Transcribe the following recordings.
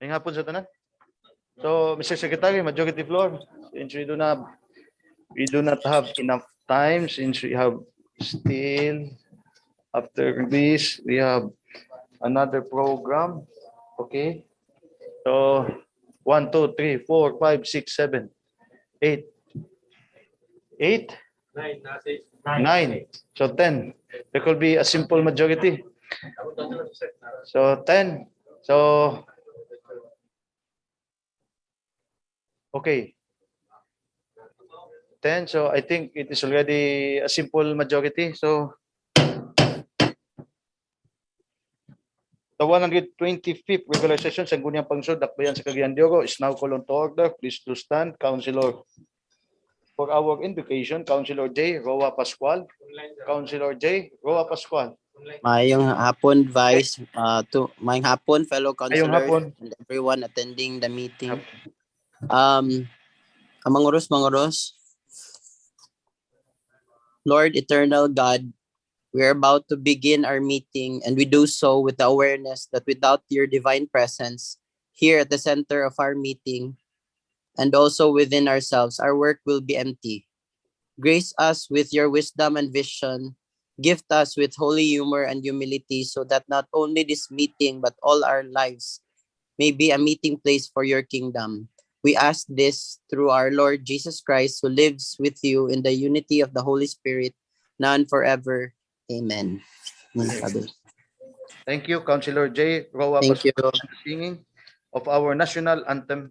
May hapon sa tanan. So, Mr. Secretary, majority floor, since we do not have enough time, since we have still, after this, we have another program. Okay. So, 1, 2, 3, 4, 5, 6, 7, 8. 8? 9. So 10. There could be a simple majority. So 10. So okay. 10. So I think it is already a simple majority. So the 125th regular session sa Guniang Pangsod, Dakbayan sa Cagayan de Oro is now called to order. Please to stand. Councilor. For our invocation, Councilor J. Roa Pascual. Councilor J. Roa Pascual. Mayong hapon, Vice. Mayong hapon, fellow councilors, and everyone attending the meeting. Manguros, Lord, eternal God, we are about to begin our meeting, and we do so with the awareness that without your divine presence here at the center of our meeting, and also within ourselves, our work will be empty. Grace us with your wisdom and vision. Gift us with holy humor and humility so that not only this meeting, but all our lives may be a meeting place for your kingdom. We ask this through our Lord Jesus Christ, who lives with you in the unity of the Holy Spirit, now and forever. Amen. Thank you, Councilor J. Roa Thank you. Pascual, singing of our national anthem.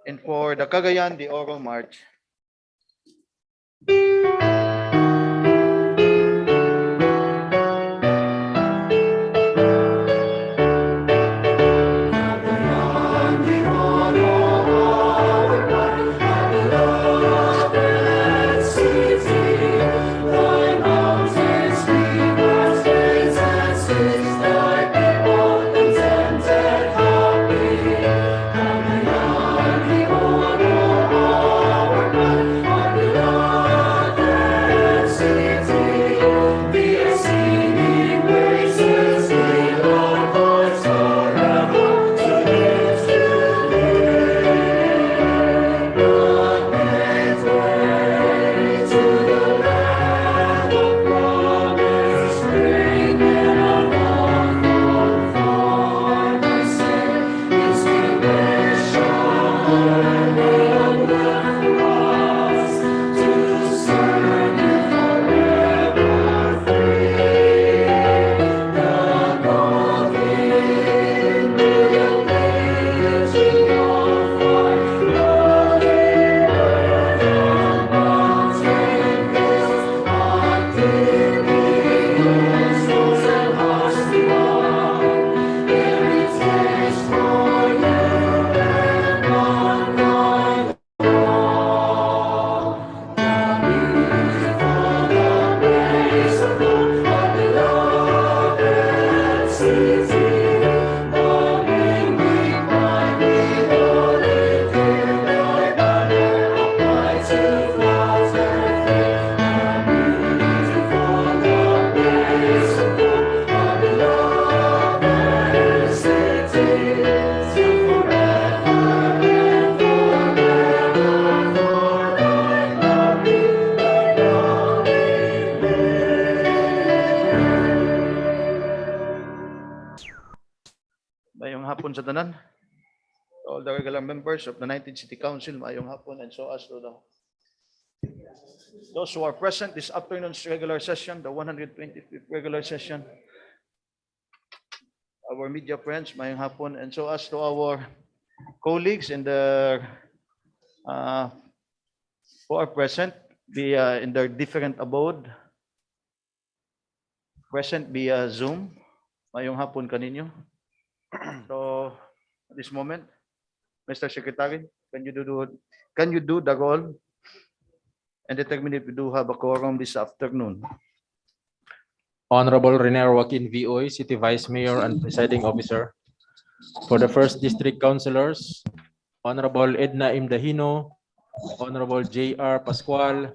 And for the Cagayan de Oro March, Mayong hapon sa tanan. All the regular members of the 19th City Council, mayong hapon, and so as to those who are present this afternoon's regular session, the 125th regular session. Our media friends, mayong hapon, and so as to our colleagues in the who are present via in their different abode, present via Zoom. Mayong hapon kaninyo. So at this moment, Mr. Secretary, can you do the roll and determine if we do have a quorum this afternoon? Honorable Renier Joaquin VOA, City Vice Mayor and Presiding Officer. For the first District Councilors, Honorable Edna Imdahino, Honorable J.R. Pascual,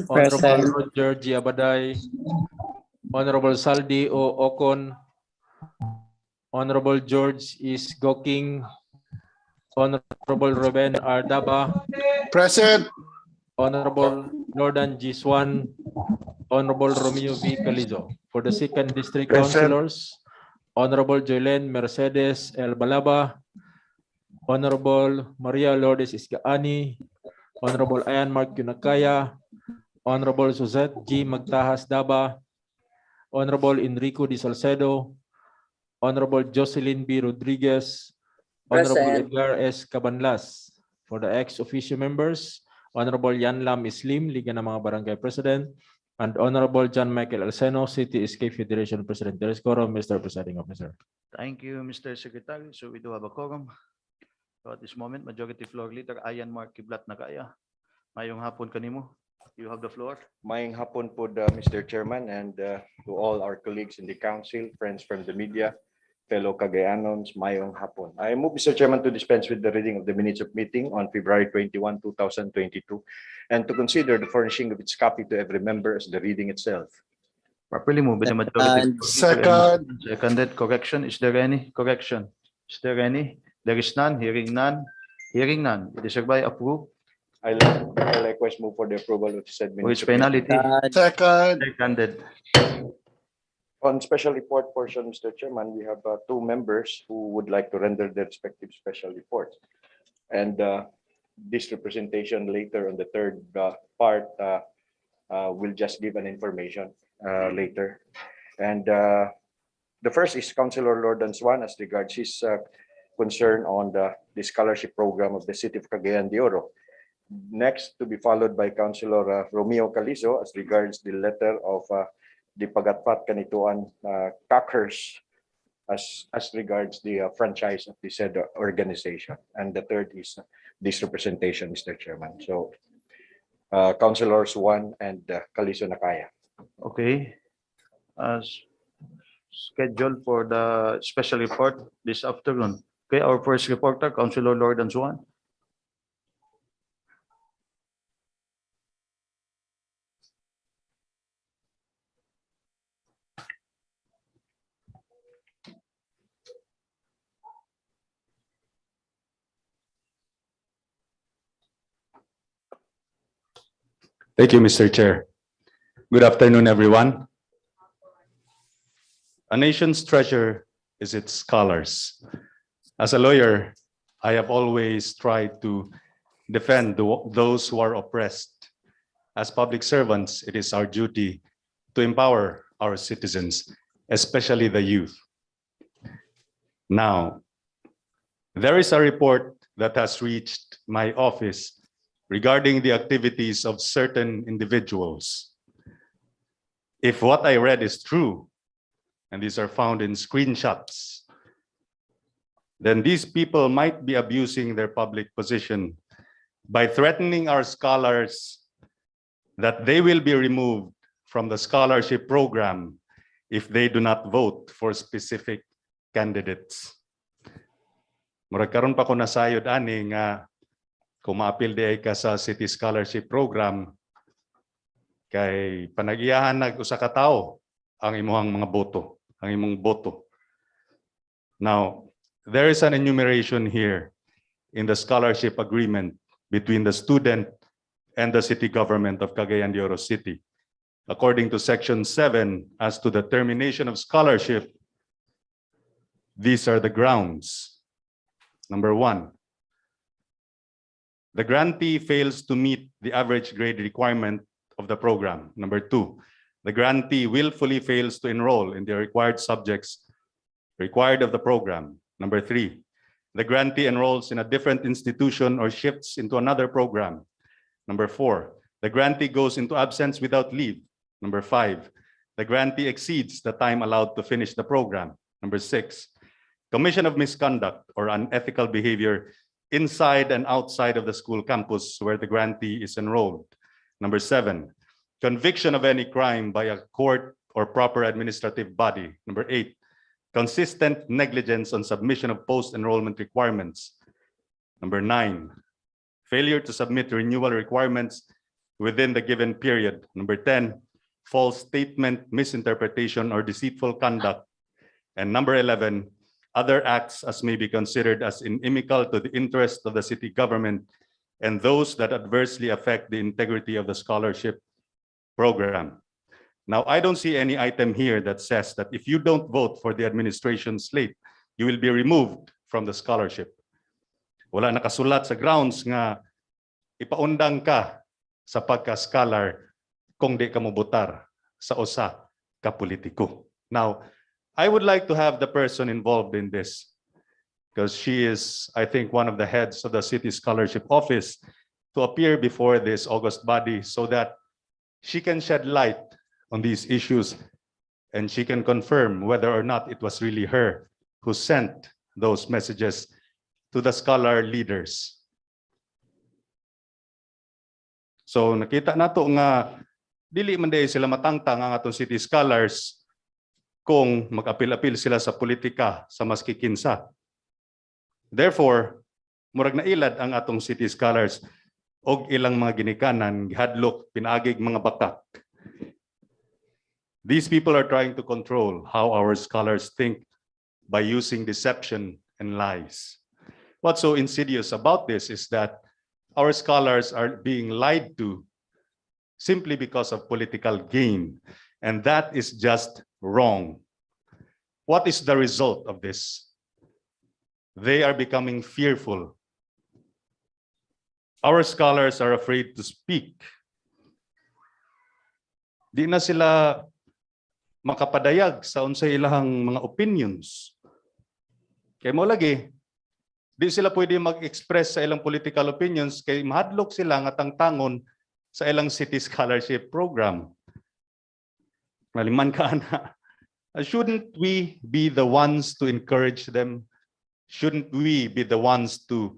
Honorable Present. Roger G. Abaday, Honorable Saldi O. Ocon, Honorable George is Goking, Honorable Ruben R. Daba, Present. Honorable Jordan G. Swan, Honorable Romeo V. Calizo. For the second District Present. Councilors, Honorable Joylene Mercedes L. Balaba, Honorable Maria Lourdes Isgaani, Honorable Ayan Mark Yunakaya, Honorable Suzette G. Magtahas Daba, Honorable Enrico Di Salcedo, Honorable Jocelyn B. Rodriguez, Honorable Present. Edgar S. Cabanlas. For the ex-officio members, Honorable Yan Lam Islim, Liga ng mga Barangay President, and Honorable John Michael Alceno, City Escape Federation President. There is quorum, Mr. Presiding Officer. Thank you, Mr. Secretary. So we do have a quorum. So at this moment, Majority Floor Leader Ayan Mark Kiblat Nakaya. Mayong hapon kanimo. You have the floor. Mayang hapon po, Mr. Chairman, and to all our colleagues in the council, friends from the media, fellow Cagayanons, mayong hapon. I move, Mr. Chairman, to dispense with the reading of the minutes of meeting on February 21, 2022, and to consider the furnishing of its copy to every member as the reading itself. Properly moved by the majority. Second. Seconded. Correction. Is there any correction? Is there any? There is none. Hearing none. Hearing none. It is hereby approved. I likewise move for the approval of said minutes. Which of meeting. penalty? Second. Seconded. On special report portion, Mr. Chairman, we have two members who would like to render their respective special reports. And this representation later on the third part will just give an information later. And the first is Councilor Lordan Swan as regards his concern on the scholarship program of the City of Cagayan de Oro. Next, to be followed by Councilor Romeo Calizo as regards the letter of the Pagatpat Kanituan Cockers as regards the franchise of the said organization. And the third is this representation, Mr. Chairman. So, Councilors Swan and Calizo Nakaya. Okay. As scheduled for the special report this afternoon. Okay, our first reporter, Councilor Lordan Swan. Thank you, Mr. Chair. Good afternoon, everyone. A nation's treasure is its scholars. As a lawyer, I have always tried to defend those who are oppressed. As public servants, it is our duty to empower our citizens, especially the youth. Now, there is a report that has reached my office regarding the activities of certain individuals. If what I read is true, and these are found in screenshots, then these people might be abusing their public position by threatening our scholars that they will be removed from the scholarship program if they do not vote for specific candidates. Murag karon pa ko nasayod ani nga kung ma-appeal di ka sa City Scholarship Program, kay panagiyahan nag-usa ka tawo ang imuhang mga boto, ang imong boto. Now, there is an enumeration here in the scholarship agreement between the student and the city government of Cagayan de Oro City. According to Section 7, as to the termination of scholarship, These are the grounds. Number 1, the grantee fails to meet the average grade requirement of the program. Number 2, the grantee willfully fails to enroll in the required subjects required of the program. Number 3, the grantee enrolls in a different institution or shifts into another program. Number 4, the grantee goes into absence without leave. Number 5, the grantee exceeds the time allowed to finish the program. Number 6, commission of misconduct or unethical behavior inside and outside of the school campus where the grantee is enrolled. Number 7, conviction of any crime by a court or proper administrative body. Number 8, consistent negligence on submission of post-enrollment requirements. Number 9, failure to submit renewal requirements within the given period. Number 10, false statement, misinterpretation, or deceitful conduct. And number 11, other acts as may be considered as inimical to the interest of the city government and those that adversely affect the integrity of the scholarship program. Now, I don't see any item here that says that if you don't vote for the administration slate, you will be removed from the scholarship. Wala nakasulat sa grounds nga ipaundang ka sa pagka-scholar kung di ka mobotar sa usa ka politiko. Now, I would like to have the person involved in this because she is, I think, one of the heads of the City Scholarship Office to appear before this august body so that she can shed light on these issues and she can confirm whether or not it was really her who sent those messages to the scholar leaders. So nakita nato nga dili man day sila matangtang ang atong city scholars kung mag-apil-apil sila sa politika sa maski kinsa. Therefore, murag nailad ang atong city scholars og ilang mga ginikanan, gihadlok, pinaagig mga batak. These people are trying to control how our scholars think by using deception and lies. What's so insidious about this is that our scholars are being lied to simply because of political gain, and that is just wrong. What is the result of this? They are becoming fearful. Our scholars are afraid to speak. Di na sila makapadayag sa unsay ilahang mga opinions. Kay mo lagi, di sila pwede mag-express sa ilang political opinions kay mahadlok sila nga tangtangon sa ilang city scholarship program. Maliman ka na. Shouldn't we be the ones to encourage them? Shouldn't we be the ones to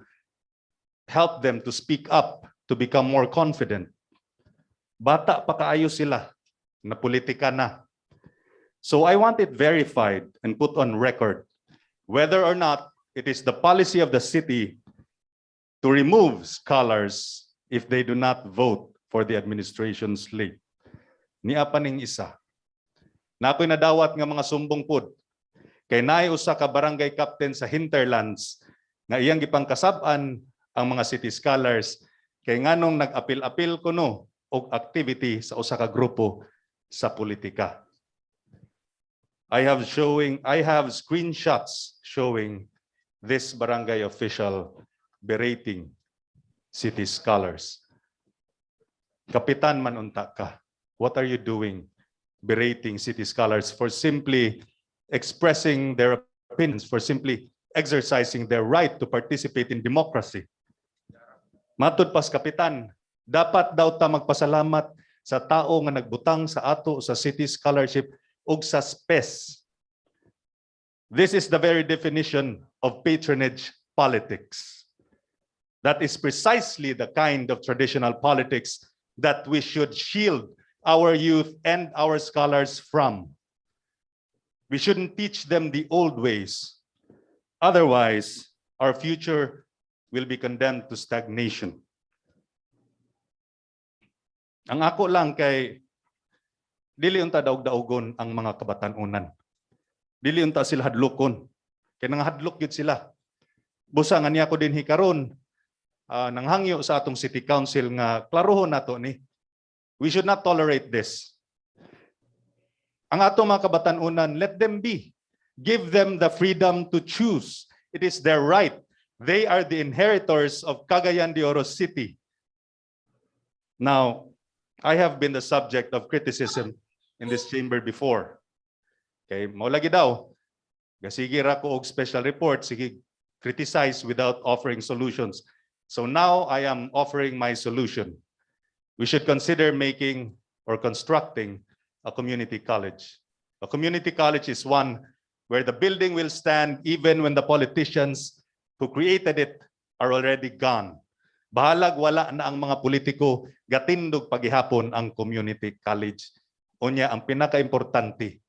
help them to speak up, to become more confident? Bata pa kaayo sila, na politika na. So I want it verified and put on record whether or not it is the policy of the city to remove scholars if they do not vote for the administration slate. Niya pa ning isa. Na ako'y nadawat nga mga sumbong pud. Kay naay usa ka barangay captain sa hinterlands nga iyang gipangkasab-an ang mga city scholars kay nganong nag-apil-apil kuno og activity sa usa ka grupo sa politika. I have screenshots showing this barangay official berating city scholars. Kapitan man unta ka, what are you doing berating city scholars for simply expressing their opinions, for simply exercising their right to participate in democracy? Matud pas kapitan, dapat daw ta magpasalamat sa tao nga nagbutang sa ato sa city scholarship ug sa SPES. This is the very definition of patronage politics. That is precisely the kind of traditional politics that we should shield our youth and our scholars from. We shouldn't teach them the old ways. Otherwise, our future will be condemned to stagnation. Ang ako lang kay dili unta daog-daogon ang mga kabatanunan. Dili unta sila hadlokon. Kay nangahadlok gyud sila. Busa nga niya ko din hikaron nanghangyo sa atong city council nga klarohon nato ni. We should not tolerate this. Ang atong mga kabatanunan, let them be. Give them the freedom to choose. It is their right. They are the inheritors of Cagayan de Oro City. Now, I have been the subject of criticism in this chamber before. Okay, mao lagi daw. Sige ra ko og special report, sige criticize without offering solutions. So now I am offering my solution. We should consider making or constructing a community college. A community college is one where the building will stand even when the politicians who created it are already gone. Bahalag wala na ang mga politiko, gatindog pagihapon ang community college. Unya, ang pinaka-importante,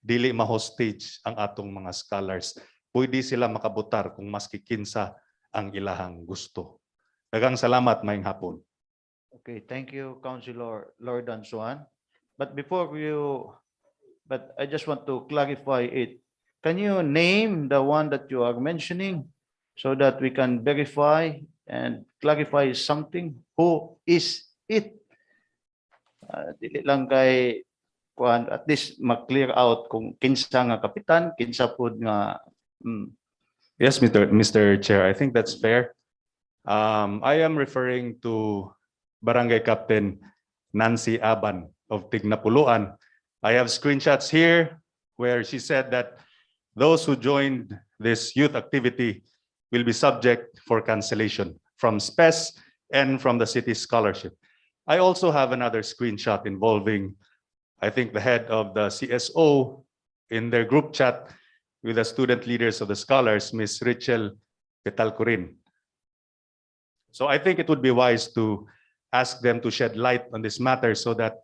dili ma-hostage ang atong mga scholars. Pwede sila makabutar kung maski kinsa ang ilahang gusto. Daghang salamat, maayong hapon. Okay, thank you, Councilor Lord Ansuan. But I just want to clarify it. Can you name the one that you are mentioning so that we can verify and clarify something? Who is it? Dili lang kay kuan, at least mag-clear out kung kinsa nga kapitan, kinsa pud nga Yes, Mr. Chair, I think that's fair. I am referring to Barangay Captain Nancy Aban of Tignapuluan. I have screenshots here where she said that those who joined this youth activity will be subject for cancellation from SPES and from the city scholarship. I also have another screenshot involving, I think, the head of the CSO in their group chat with the student leaders of the scholars, Ms. Richel Petalcurin. So I think it would be wise to ask them to shed light on this matter so that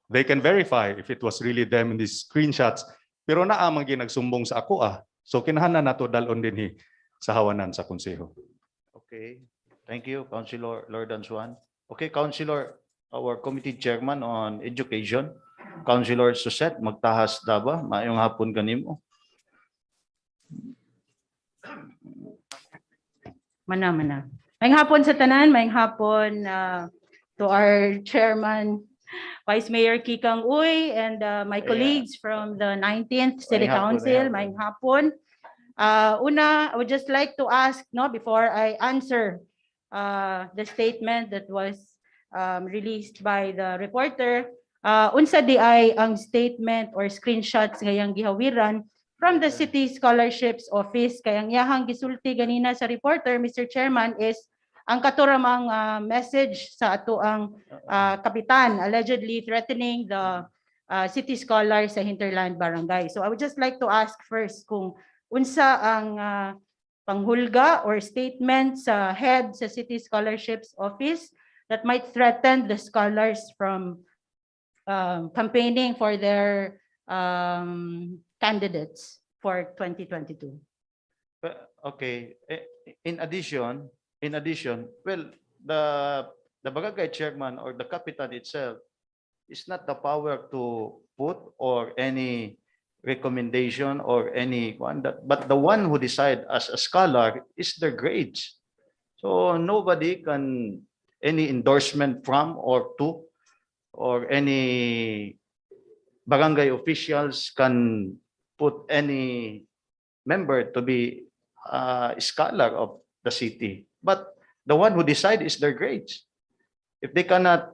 they can verify if it was really them in these screenshots. Pero naamang ginagsumbong sa ako So kinahanglan nato dalon dinhi sa hawanan sa konseho. Okay, thank you, Councilor Lord Ansuan. Okay, Councilor, our committee chairman on education, Councilor Suset, magtahas daba, maayong hapon kanimo. Mana. Maayong hapon sa tanan, maayong hapon to our chairman, Vice Mayor Kikang Uy, and my colleagues from the 19th City Council. Maayong hapon. Una, I would just like to ask, before I answer the statement that was released by the reporter, unsa di ay ang statement or screenshots ngayang gihawiran from the City Scholarships Office. Kayang yahang gisulti ganina sa reporter, Mr. Chairman, is ang katuramang message sa ato ang kapitan allegedly threatening the city scholars sa hinterland barangay. So I would just like to ask first kung unsa ang panghulga or statement sa head sa City Scholarships Office that might threaten the scholars from campaigning for their candidates for 2022. Okay, in addition, well, the barangay chairman or the kapitan itself is not the power to put or any recommendation or any one that, but the one who decide as a scholar is their grades. So nobody can any endorsement from or to or any barangay officials can put any member to be a scholar of the city. But the one who decide is their grades. If they cannot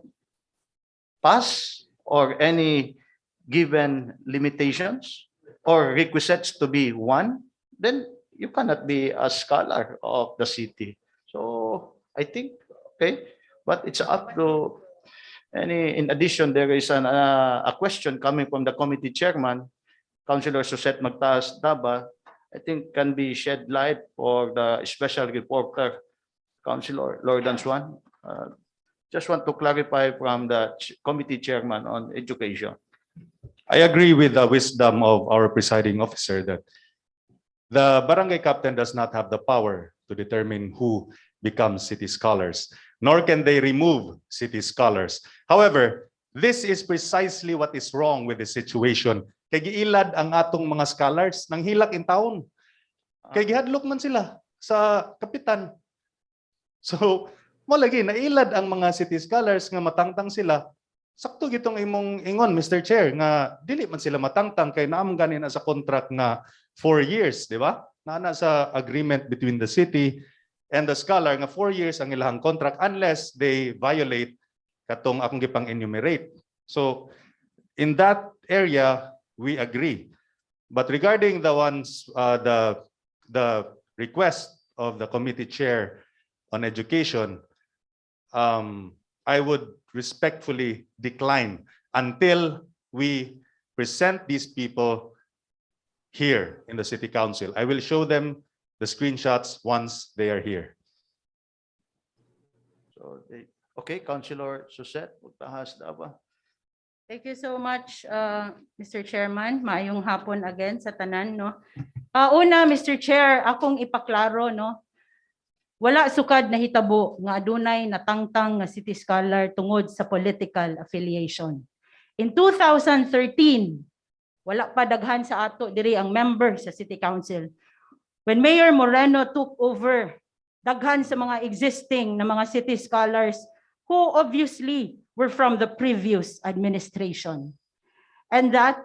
pass or any given limitations or requisites to be one, then you cannot be a scholar of the city. So I think, okay, but it's up to any. In addition, there is a question coming from the committee chairman, Councilor Suset Magtaas Daba, I think can be shed light for the special reporter, Councilor Lord Ansuan. Just want to clarify from the committee chairman on education. I agree with the wisdom of our presiding officer that the barangay captain does not have the power to determine who becomes city scholars, nor can they remove city scholars. However, this is precisely what is wrong with the situation. Kay giilad ang atong mga scholars nang hilak in taon. Kay gihadlok man sila sa kapitan. So, mo lagi nailad ang mga city scholars nga matangtang sila sakto gitong imong ingon, Mr. Chair, nga dili man sila matangtang kay naamong ganin sa contract nga 4 years, di ba? Naana sa agreement between the city and the scholar nga 4 years ang ilahang contract unless they violate katong akong gipang enumerate. So in that area we agree. But regarding the ones the request of the committee chair on education, I would respectfully decline until we present these people here in the city council. I will show them the screenshots once they are here. So, okay, Councilor Suset, magtahas na ba? Thank you so much, Mr. Chairman. Maayong hapon again sa tanan, no? Una, Mr. Chair, akong ipaklaro, no? Wala sukad na hitabo nga adunay natangtang nga city scholar tungod sa political affiliation. In 2013, wala pa daghan sa ato diri ang member sa City Council. When Mayor Moreno took over, daghan sa mga existing na mga city scholars who obviously were from the previous administration. And that,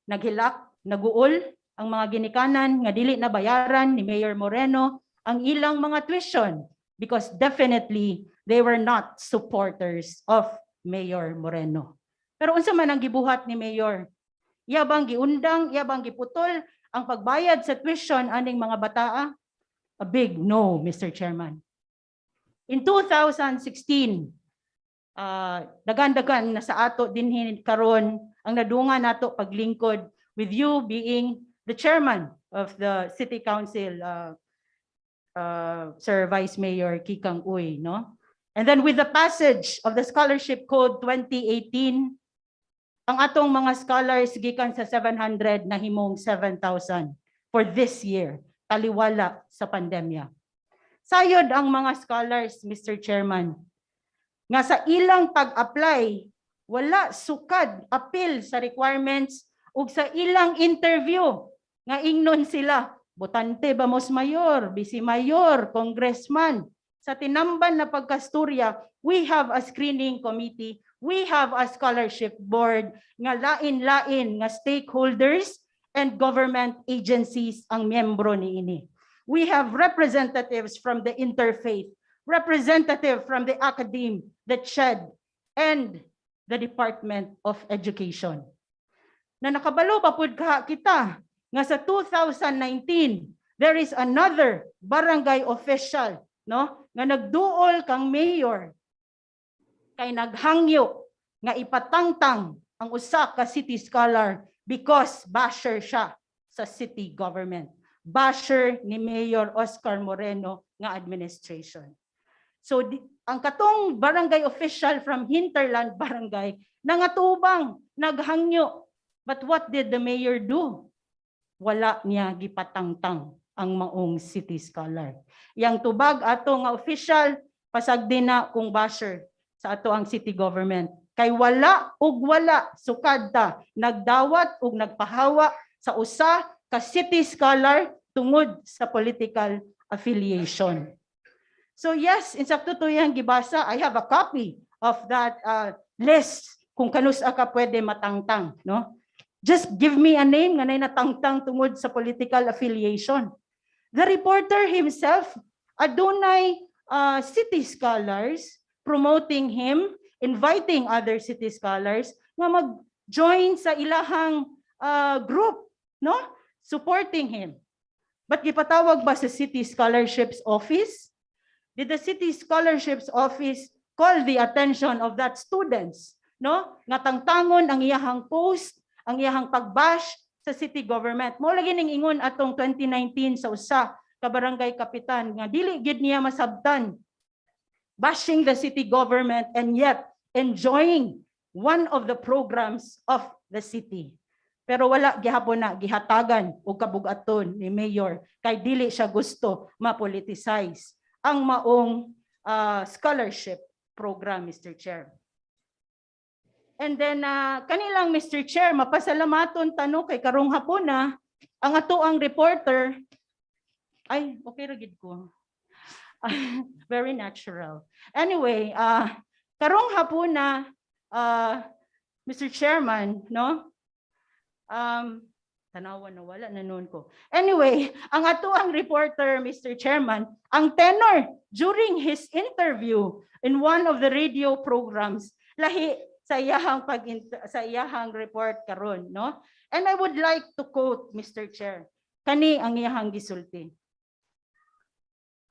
naghilak, naguol ang mga ginikanan nga dili na bayaran ni Mayor Moreno ang ilang mga tuition because definitely they were not supporters of Mayor Moreno. Pero unsa man ang gibuhat ni Mayor? Iya bang giundang, iya bang giputol ang pagbayad sa tuition aning mga bataa? A big no, Mr. Chairman. In 2016, dagan-dagan na sa ato dinhin karon ang nadungan nato paglingkod with you being the chairman of the City Council, Sir Vice Mayor Kikang Uy, no? And then with the passage of the Scholarship Code 2018, ang atong mga scholars gikan sa 700 na himong 7,000 for this year, taliwala sa pandemya. Sayod ang mga scholars, Mr. Chairman, nga sa ilang pag-apply, wala sukad appeal sa requirements ug sa ilang interview nga ingnon sila botante ba mos mayor, bisi mayor, congressman. Sa tinamban na pagkasturya, we have a screening committee, we have a scholarship board nga lain-lain nga stakeholders and government agencies ang miyembro niini. We have representatives from the interfaith, representative from the academe, the CHED, and the Department of Education. Na nakabalo pa pud kita nga sa 2019 there is another barangay official, no, nga nagduol kang mayor kay naghangyo nga ipatangtang ang usa ka city scholar because basher siya sa city government, basher ni Mayor Oscar Moreno nga administration. So ang katong barangay official from Hinterland Barangay nangatubang, naghangyo. But what did the mayor do? Wala niya gipatangtang ang maong city scholar. Yang tubag ato nga official pasagdi na kung basher sa ato ang city government. Kay wala ug wala sukad ta nagdawat ug nagpahawa sa usa ka city scholar tungod sa political affiliation. So yes, insakto to yang gibasa. I have a copy of that list kung kanus ka pwede matangtang, no? Just give me a name nga nay natangtang tungod sa political affiliation. The reporter himself adunay city scholars promoting him, inviting other city scholars nga mag-join sa ilahang group, no? Supporting him. But gipatawag ba sa City Scholarships Office? Did the City Scholarships Office call the attention of that students, no? Nga tangtangon ang iyahang post, ang iyahang pagbash sa city government. Mo lagi ning ingon atong 2019 sa usa ka barangay kapitan nga dili gid niya masabtan bashing the city government and yet enjoying one of the programs of the city. Pero wala gihapon na gihatagan og kabugaton ni mayor kay dili siya gusto ma-politicize ang maong scholarship program, Mr. Chair. And then kanilang Mr. Chair, mapasalamaton tano kay karong hapon na ang ato ang reporter ay okay ra gid ko. Very natural. Anyway, karong hapon na Mr. Chairman, no? Tanawan na wala na noon ko. Anyway, ang atuang reporter, Mr. Chairman, ang tenor during his interview in one of the radio programs, lahi sa iyahang report karon, no? And I would like to quote, Mr. Chair, kani ang iyahang gisulti.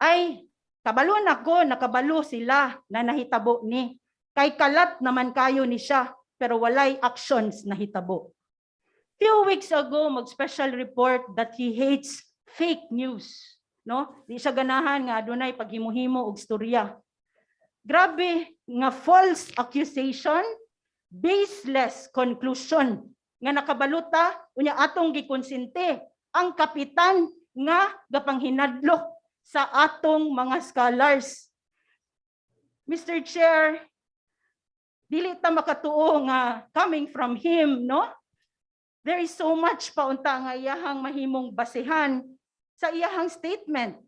Ay, kabalo nako, nakabalo sila na nahitabo ni. Kay kalat naman kayo ni siya, pero walay actions na hitabo. Few weeks ago, mag-special report that he hates fake news. No? Di siya ganahan nga adunay paghimuhimo og storya. Grabe nga false accusation, baseless conclusion nga nakabaluta unya atong gikonsente ang kapitan nga gapanghinadlok sa atong mga scholars. Mr. Chair, dili ta makatuo nga coming from him, no? There is so much paunta nga iyahang mahimong basehan sa iyahang statement.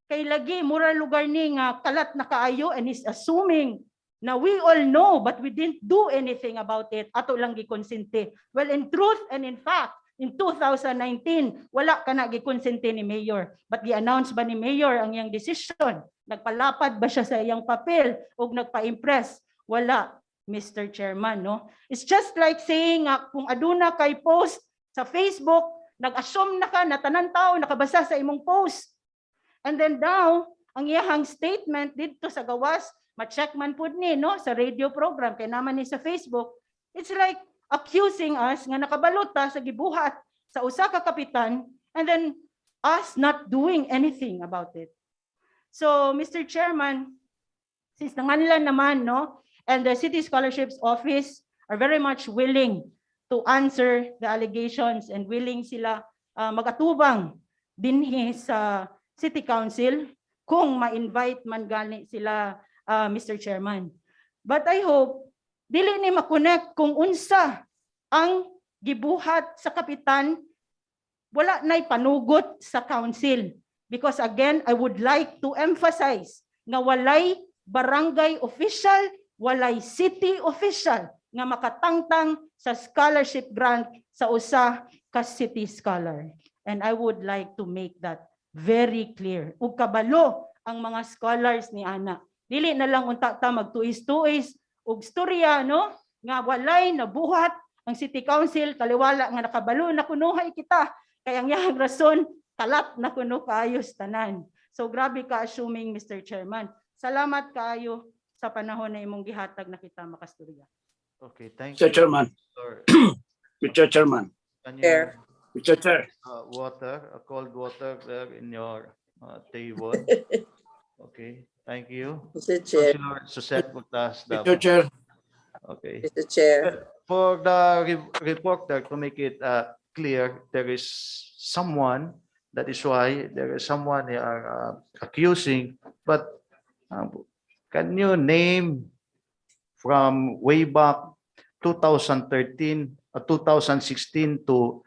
Kay lagi mura lugar ni nga kalat na kaayo and is assuming na we all know but we didn't do anything about it. Ato lang gikonsente. Well, in truth and in fact, in 2019, wala ka na gikonsente ni Mayor. But gi-announce ba ni Mayor ang iyang decision? Nagpalapad ba siya sa iyang papel o nagpa-impress? Wala. Mr. Chairman, no? It's just like saying kung aduna kay post sa Facebook, nag-assume na ka na tanan tao nakabasa sa imong post. And then now, ang iyahang statement dito sa gawas, ma-check man pud ni, no, sa radio program kay naman ni sa Facebook. It's like accusing us nga nakabalota sa gibuhat sa usa ka kapitan and then us not doing anything about it. So, Mr. Chairman, since nanganlan naman, no, and the City Scholarships Office are very much willing to answer the allegations and willing sila magatubang dinhi sa City Council kung ma-invite man gani sila, Mr. Chairman. But I hope dili ni makonect kung unsa ang gibuhat sa kapitan, wala na'y panugot sa council. Because again, I would like to emphasize nga walay barangay official, walay city official nga makatangtang sa scholarship grant sa usa ka city scholar. And I would like to make that very clear. Ug kabalo ang mga scholars ni ana. Dili na lang unta ta magtuis-tuis og storya, no? Nga walay nabuhat ang City Council kaliwala nga nakabalo na kunuhay kita. Kaya ang yahang rason kalat na kuno kaayos tanan. So grabe ka assuming, Mr. Chairman. Salamat kaayo sa panahon na imong gihatag na kita makasturya. Okay, thank Mr. you. Chairman, Sir. Mr. Chairman, Can Chair. you Mr. Chair, cold water there in your table? Okay, thank you. Mr. Chair. Councilor Susette Butas Mr. Davao. Chair, Okay. Mr. Chair. For the reporter to make it clear, there is someone, that is why there is someone they are accusing, but can you name from way back 2013 or 2016 to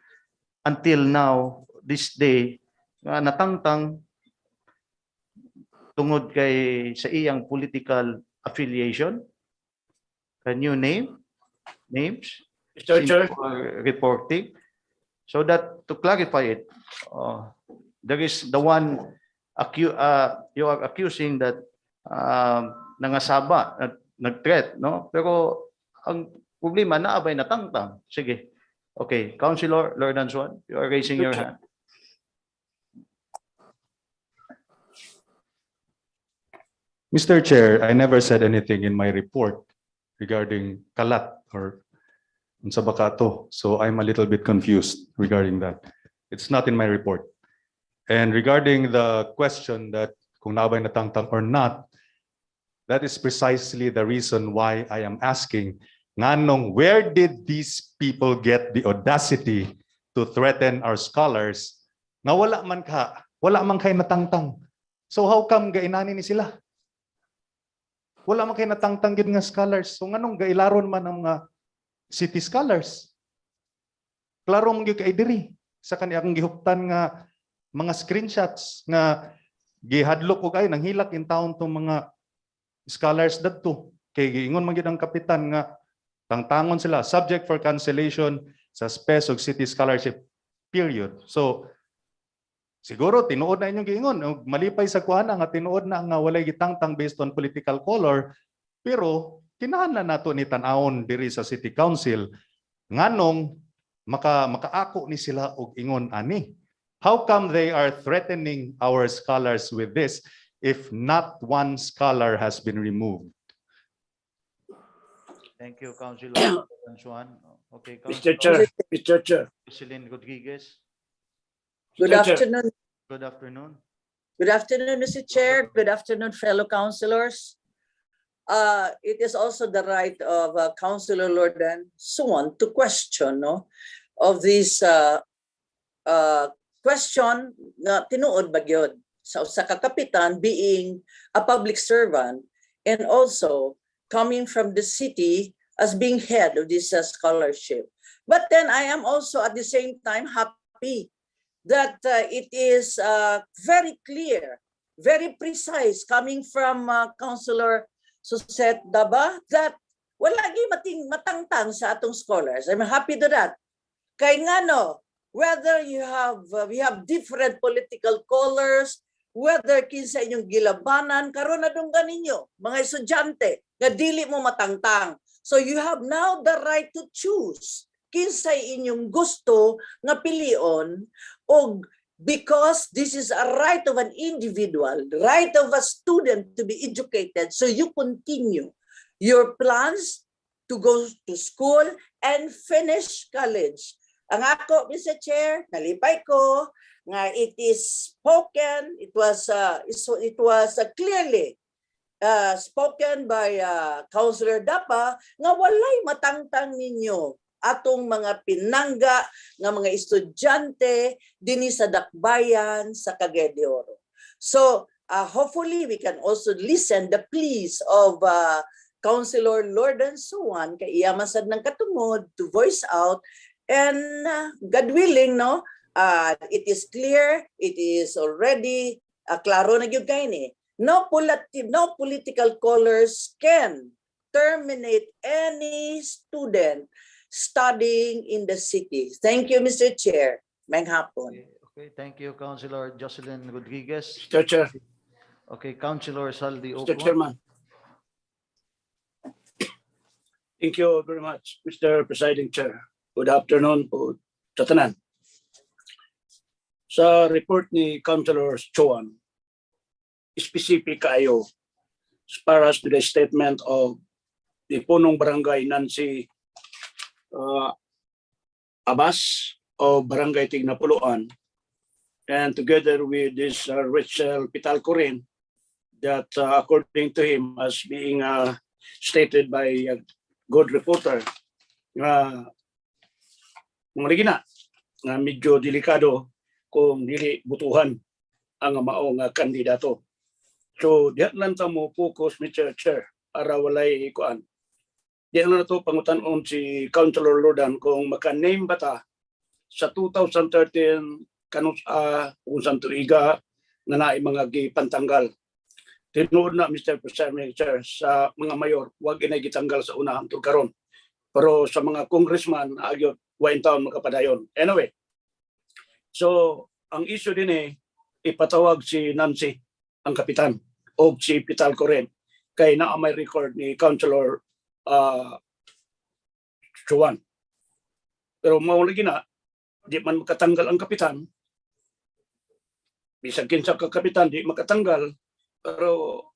until now, this day, natangtang tungod kay sa iyang political affiliation? Can you name names? Mr. Chair, For reporting, so that to clarify it, there is the one you are accusing that nangasaba, nag-threat, no? Pero ang problema naabay natangtang. Sige. Okay, Councilor Lordan Swan, you are raising your hand. Mr. Chair, I never said anything in my report regarding kalat or unsa ba ka to. So I'm a little bit confused regarding that. It's not in my report. And regarding the question that kung naabay natangtang or not, that is precisely the reason why I am asking, nganong, where did these people get the audacity to threaten our scholars na wala man kay natangtang? So how come gainani ni sila? Wala man kay natangtang gid nga scholars. So nganong gailaron man ang mga city scholars? Klaro mong gyud kay diri sa kani akong gihuptan nga mga screenshots nga gihadlok og ay nang hilak in town tong mga scholars dadto. Kay giingon man gyud ang kapitan nga Tangtangon sila, subject for cancellation sa SPES ug City Scholarship, period. So, siguro tinuod na inyong giingon, malipay sa kuana nga tinuod na nga walay gitangtang based on political color, pero kinahanglan nato ni tan-awon diri sa City Council nganong makaako ni sila og ingon ani. How come they are threatening our scholars with this if not one scholar has been removed? Thank you, Councilor Juan. Okay, Mr. Councilor Chair, Mr. Chair. Jocelyn Rodriguez. Good Mr. Chair. afternoon. Good afternoon. Good afternoon, Mr. Chair. Good afternoon, fellow councilors. It is also the right of Councilor Lordan Suwan to question of this question na tinuod ba gyud sa kakapitan being a public servant and also coming from the city as being head of this scholarship. But then I am also at the same time happy that it is very clear, very precise coming from Councilor Suset Daba that wala gyud matangtang sa atong scholars. I'm happy to that. Kay ngano, whether we have different political colors, whether kinsa inyong gilabanan, karon na dunggan ninyo, mga estudyante, nga dili mo matangtang. So you have now the right to choose kinsa inyong gusto nga pilion, og because this is a right of an individual, right of a student to be educated, so you continue your plans to go to school and finish college. Ang ako, Mr. Chair, nalipay ko nga it is spoken, it was clearly spoken by Councilor Dapa nga walay matangtang ninyo atong mga pinangga nga mga estudyante dinhi sa dakbayan sa Cagayan de Oro. So hopefully we can also listen the pleas of Councilor Lordan Suwan kay iya masad ng katungod to voice out. And God willing, it is clear, it is already klaro na gyud kay ni. No political colors can terminate any student studying in the city. Thank you, Mr. Chair. Maayong hapon. Okay, thank you, Councilor Jocelyn Rodriguez. Mr. Chair. Okay, Councilor Saldi Mr. Oco. Chairman. Thank you very much, Mr. Presiding Chair. Good afternoon po sa tanan. Sa report ni Councilor Chuan, specific kayo as far as to the statement of the punong barangay Nancy Abas of Barangay Tignapuluan, and together with this Rachel Pitalcorin, that according to him as being stated by a good reporter, mga ligina nga medyo delikado kung dili butuhan ang maong kandidato. So dihat lang ta mo focus, Mr. Chair, para walay kuan. Diyan na to pangutan-on si Councilor Lordan kung maka-name ba ta sa 2013 kanus unsan tuiga na naay mga gipantanggal. Tinuod na, Mr. President, Chair, sa mga mayor, wag inay gitanggal sa una hangtod karon. Pero sa mga congressman, agyot wain taon makapadayon. Anyway, so ang issue din ipatawag si Nancy, ang kapitan, o si Pitalcorin, kay naa may record ni Councilor Chuan. Pero maulagi na, di man makatanggal ang kapitan, bisag kinsa ka kapitan, di makatanggal, pero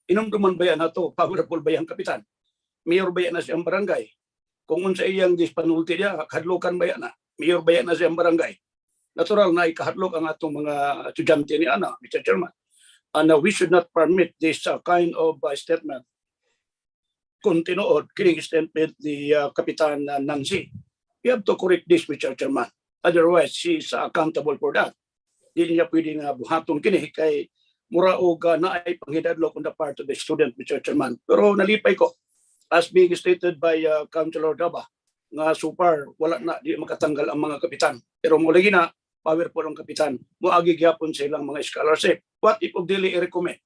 inumduman ba yan na to, powerful ba yung kapitan? Mayor ba yan na siyang barangay? Kung unsa iyang dispanulti niya, kahadlukan ba yan na? Mayor ba yan na siyang barangay? Natural na ikahadlok ang atong mga estudyante ni Ana, Mr. Chairman. And we should not permit this kind of statement. Kung tinuod, kining statement ni Kapitan Nancy, we have to correct this, Mr. Chairman. Otherwise, she is accountable for that. Hindi niya pwedeng buhaton kini kay mura o na ay panghidadlok on the part of the student, Mr. Chairman. Pero nalipay ko, as being stated by Councilor Daba, nga super wala na di makatanggal ang mga kapitan. Pero muli na, powerful ang kapitan. Muagi gyapon sa ilang mga scholarship. What if of daily i-recommend?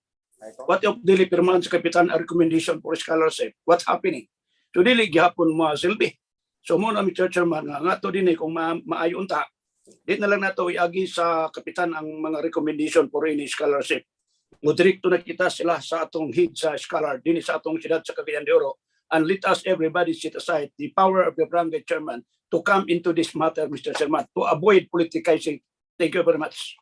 What if daily pirmahan sa kapitan a recommendation for scholarship? What's happening? So dili gihapon mo silbi. So mo na Mr. Chairman nga to dinhi kung maayo unta. Di na lang nato iagi sa kapitan ang mga recommendation for any scholarship. Mo direkto na kita sila sa atong head sa scholar dinhi sa atong siyudad sa Cagayan de Oro, and let us everybody set aside the power of the barangay chairman to come into this matter, Mr. Chairman, to avoid politicizing. Thank you very much.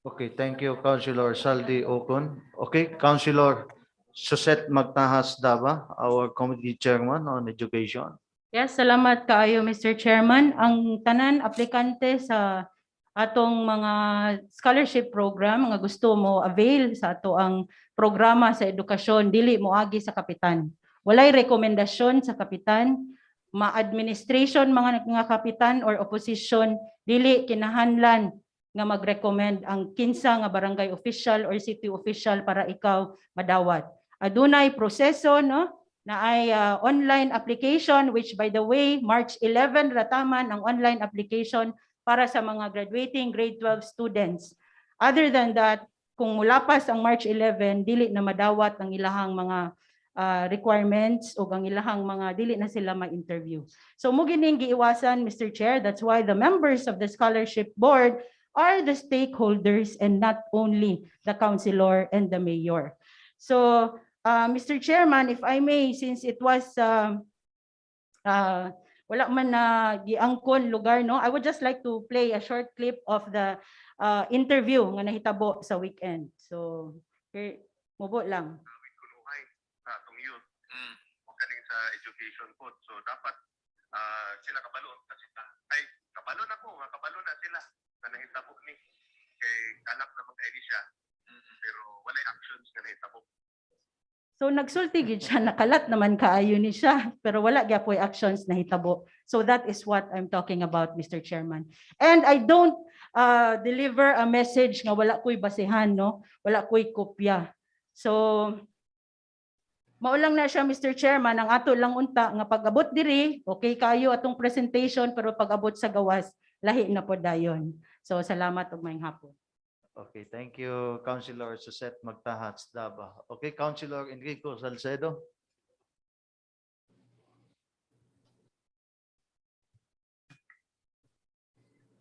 Okay, thank you, Councilor Saldi Okon. Okay, Councilor Suset Magtahas Daba, our committee chairman on education. Yes, salamat kaayo Mr. Chairman. Ang tanan aplikante sa atong mga scholarship program nga gusto mo avail sa ato ang programa sa edukasyon, dili mo agi sa kapitan. Walay rekomendasyon sa kapitan, ma-administration mga kapitan or opposition, dili kinahanglan nga mag-recommend ang kinsa nga barangay official or city official para ikaw madawat. Adunay proseso, no? Na ay online application, which by the way, March 11 rataman ang online application para sa mga graduating grade 12 students. Other than that, kung mulapas ang March 11, dili na madawat ang ilahang mga requirements o ang ilahang mga dili na sila ma-interview. So mo gining giiwasan, Mr. Chair, that's why the members of the scholarship board are the stakeholders and not only the councilor and the mayor. So Mr. Chairman, if I may, since it was wala man na giangkon lugar, no, I would just like to play a short clip of the interview nga nahitabo sa weekend. So, here, mubo lang. Sa atong youth, kaning sa education po. So dapat sila kabalo na sila. Ay, kabalo na ko, kabalo na sila na nahitabo ni kay kalap na mag-ID siya. Pero wala actions na nahitabo. So nagsulti gid siya, nakalat naman kaayo ni siya, pero wala gyapon actions na hitabo. So that is what I'm talking about, Mr. Chairman. And I don't deliver a message nga wala ko'y basehan, no? Wala ko'y kopya. So maulang na siya, Mr. Chairman, ang ato lang unta nga pag-abot diri, okay kayo atong presentation, pero pag-abot sa gawas, lahi na po dayon. So salamat ug maayong hapon. Okay, thank you, Councilor Suset Magtahas Daba. Okay, Councilor Enrico Salcedo.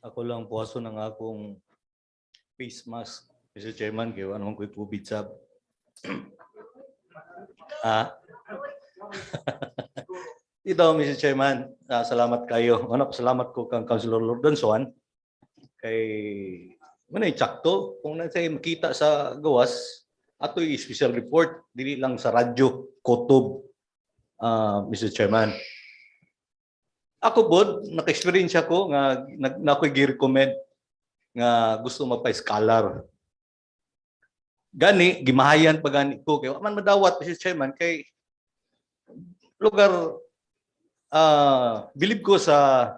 Ako lang puwaso ng akong face mask, Mr. Chairman, kaya ano ko'y COVID sab. Ito, Mr. Chairman, salamat kayo. Salamat ko kang Councilor Lordonson kay manay tsakto kung nagsay makita sa gawas ato'y special report dili lang sa radyo kutob, Mr. Chairman. Ako pod naka-experience ko nga nakoy gi-recommend nga gusto mapa-scholar. Gani gimahayan pa gani ko kay man madawat, Mr. Chairman, kay lugar believe ko sa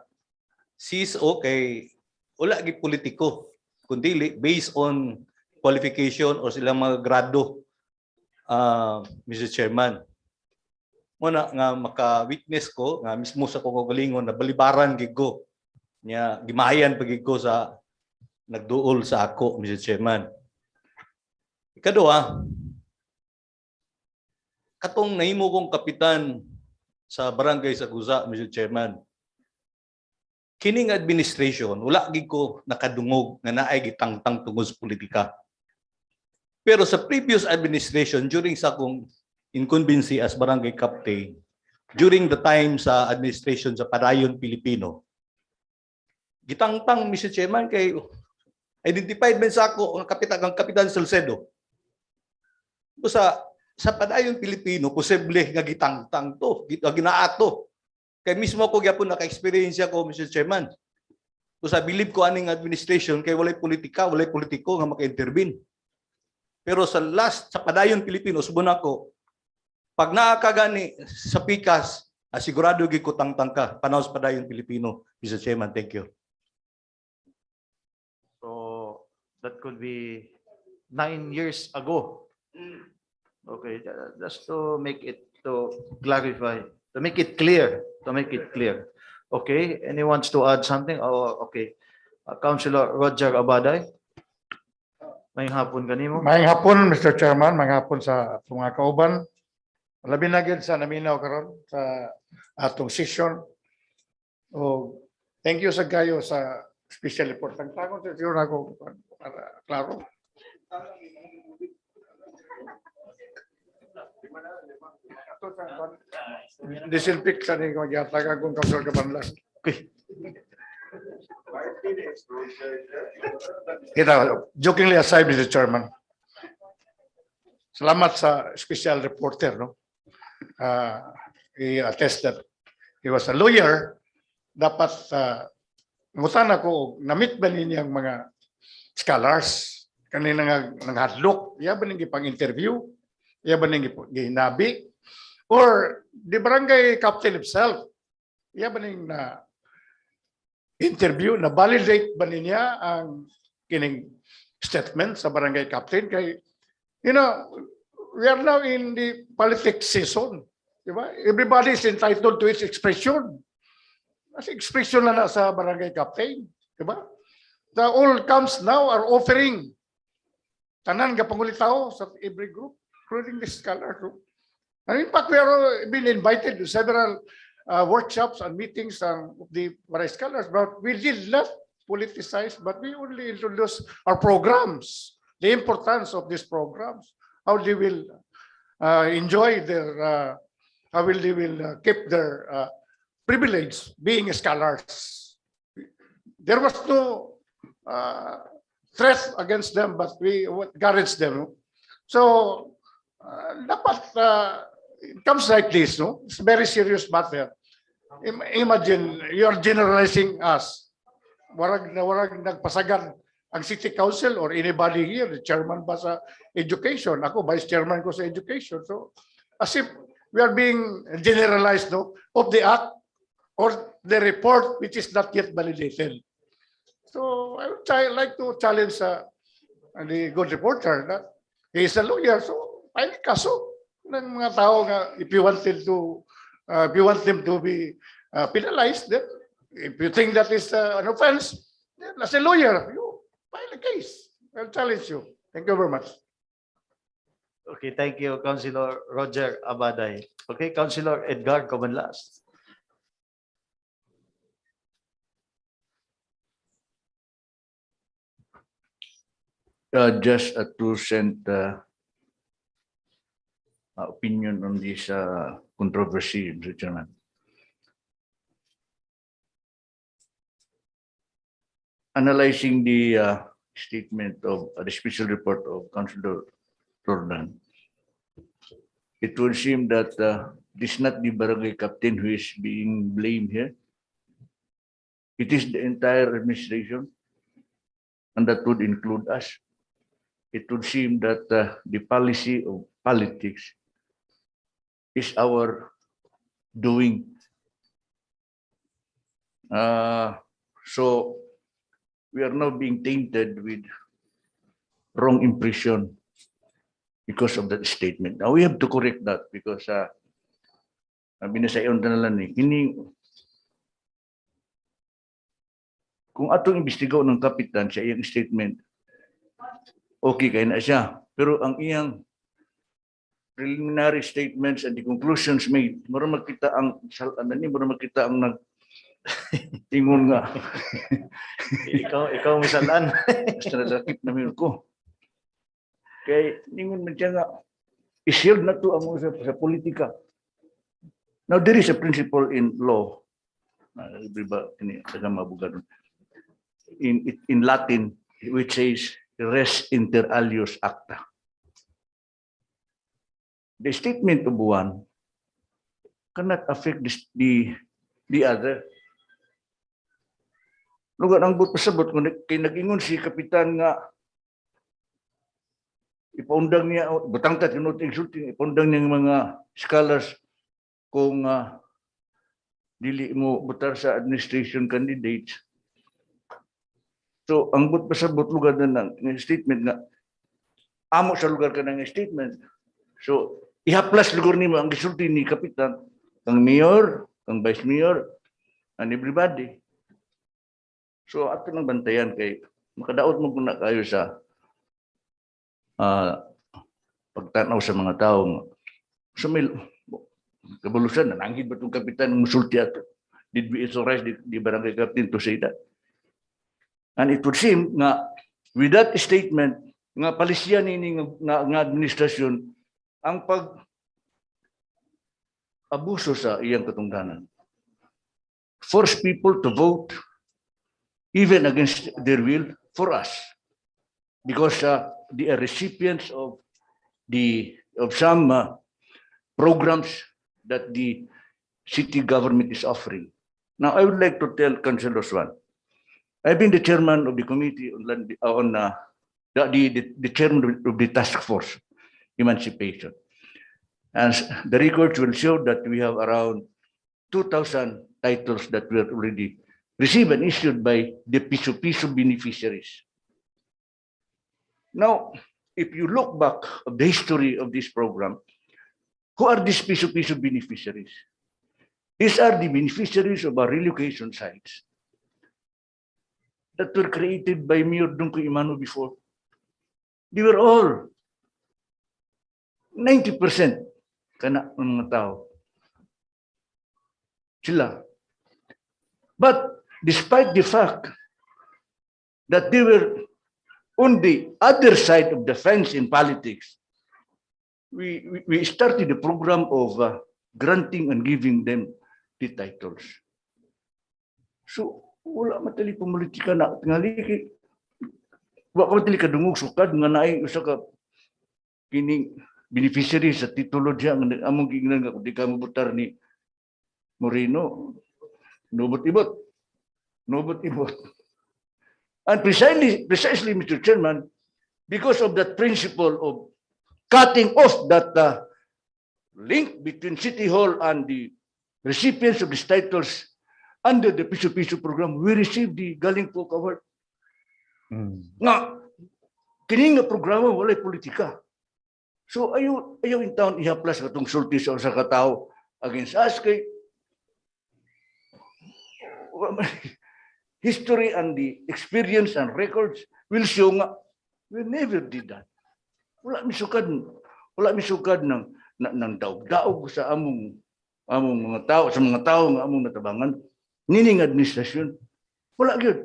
CSO kay wala gi politiko kundi based on qualification o silang mga grado, Mr. Chairman. Muna nga maka-witness ko nga mismo sa kagalingon na balibaran gid ko nya gimahayan pagid ko sa nagduol sa ako, Mr. Chairman. Ikaduha, katong nahimo kong kapitan sa barangay sa Guza, Mr. Chairman. Kining administration, wala gid ko nakadungog nga naay gitangtang tungod sa politika. Pero sa previous administration, during sa akong incumbency as barangay captain, during the time sa administration sa Padayon Pilipino, gitangtang, Mr. Chairman, kay identified man sa ako ang Kapitan Salcedo. Sa Padayon Pilipino, posible nga gitangtang to, ginaato. Kay mismo ko gyapon naka-experience ko, Mr. Chairman. So sa believe ko aning administration kay walay politiko nga maka-intervene. Pero sa Padayon Pilipino, subon ako, pag naakagani sa pikas, sigurado gyud ko tangtang ka panaw sa Padayon Pilipino, Mr. Chairman. Thank you. So that could be 9 years ago. Okay, just to make it to clarify, to make it clear. Okay, anyone wants to add something? Oh, okay. Councilor Roger Abaday. May hapon kanimo. Maayong hapon, Mr. Chairman. Maayong hapon sa mga kauban. labi na gyud sa naminaw karon sa atong session. O thank you sa kayo sa special report. Ang tangon sa siguro ako para klaro. Disinfect sa ni magyatag akong kausal ka banla. Okay. Jokingly aside, Mr. Chairman. Salamat sa special reporter, no? He attested he was a lawyer. Dapat ngutan ako, na-meet ba ninyang mga scholars? Kanina nga nanghadlok, iya ba nang gipang-interview? Iya ba nang gihinabi? Or the barangay captain himself, iya ba nang interview, na validate ba niya ang kining statement sa barangay captain? Kay, you know, we are now in the politics season. Diba? Everybody is entitled to its expression. Kasi expression na sa barangay captain. Diba? The all camps now are offering tanan ka pangulitaw sa every group, including the scholar group. And in fact, we are been invited to several workshops and meetings of the various scholars, but we did not politicize, but we only introduce our programs, the importance of these programs, how they will enjoy their, how will they will keep their privilege being scholars. There was no threat against them, but we encouraged them. So, dapat it comes like this, no? It's a very serious matter. Imagine, you're generalizing us. Warag nagpasagan ang city council or anybody here, the chairman ba sa education. Ako, vice chairman ko sa education. So, as if we are being generalized, no, of the act or the report which is not yet validated. So, I would like to challenge the good reporter that he is a lawyer. So, ay kaso ng mga tao nga if you want them to be penalized, then if you think that is an offense, then as a lawyer, you file a case. I'll challenge you. Thank you very much. Okay, thank you, Councilor Roger Abaday. Okay, Councilor Edgar Comanlas. Just a 2-cent opinion on this controversy, Mr. Chairman. Analyzing the statement of the special report of Councilor Jordan, it would seem that this is not the barangay captain who is being blamed here. It is the entire administration, and that would include us. It would seem that the policy of politics is our doing. So we are now being tainted with wrong impression because of that statement. Now we have to correct that because binasayon na lang kung atong imbestigaw ng kapitan sa iyang statement, okay kaya na siya. Pero ang iyang preliminary statements and the conclusions made, mura makita ang tingon nga. ikaw misalan. Basta nadakip namin ko. Kaya ningon man siya nga, ishield na to ang sa politika. Now there is a principle in law, in Latin, which says res inter alios acta. The statement of one cannot affect the other. Lugar ang pasabot kung kay nag-ingon si kapitan nga ipaundang niya, batangtat yung insulting, ipaundang niya mga scholars kung dili mo butar sa administration candidates. So, ang pasabot lugar na ng statement nga, amo sa lugar ka ng statement. So, ihaplas lugar ni mo ang gisulti ni kapitan, kang mayor, kang vice mayor, and everybody. So, ato nang bantayan kay makadaot mo na kayo sa pagtanaw sa mga tao. So, may kabulusan, nanangin ba itong kapitan ng musulti ato? Did we authorize the barangay captain to say that? And it would seem nga, with that statement, nga palisyan ini nga administrasyon, ang abuso sa iyang katungdanan. Force people to vote even against their will for us because they are recipients of some programs that the city government is offering. Now, I would like to tell Councilor Swan, I've been the chairman of the committee on the chairman of the task force, emancipation. And the records will show that we have around 2,000 titles that were already received and issued by the piso-piso beneficiaries. Now, if you look back of the history of this program, who are these piso-piso beneficiaries? These are the beneficiaries of our relocation sites that were created by Mayor Dunco Imano before. They were all 90% kana ng mga tao. Sila. But despite the fact that they were on the other side of the fence in politics, we started a program of granting and giving them the titles. So, wala matali politika na tingali wala matali kadungog sukad nga naay usa ka kining beneficiary sa titulo diya nga among gingnan nga di ka mobutar ni Moreno nobot-ibot. And precisely Mr. Chairman, because of that principle of cutting off that link between City Hall and the recipients of these titles under the piso-piso program, we received the Galing Folk Award. Nga, kining nga programa walay politika. So ayaw in town ihaplas katong sulti sa usa ka tawo against us kay history and the experience and records will show nga we never did that. Wala misukad ng daog sa among mga tao, sa mga tao nga among natabangan. Nining administrasyon. Wala gyud.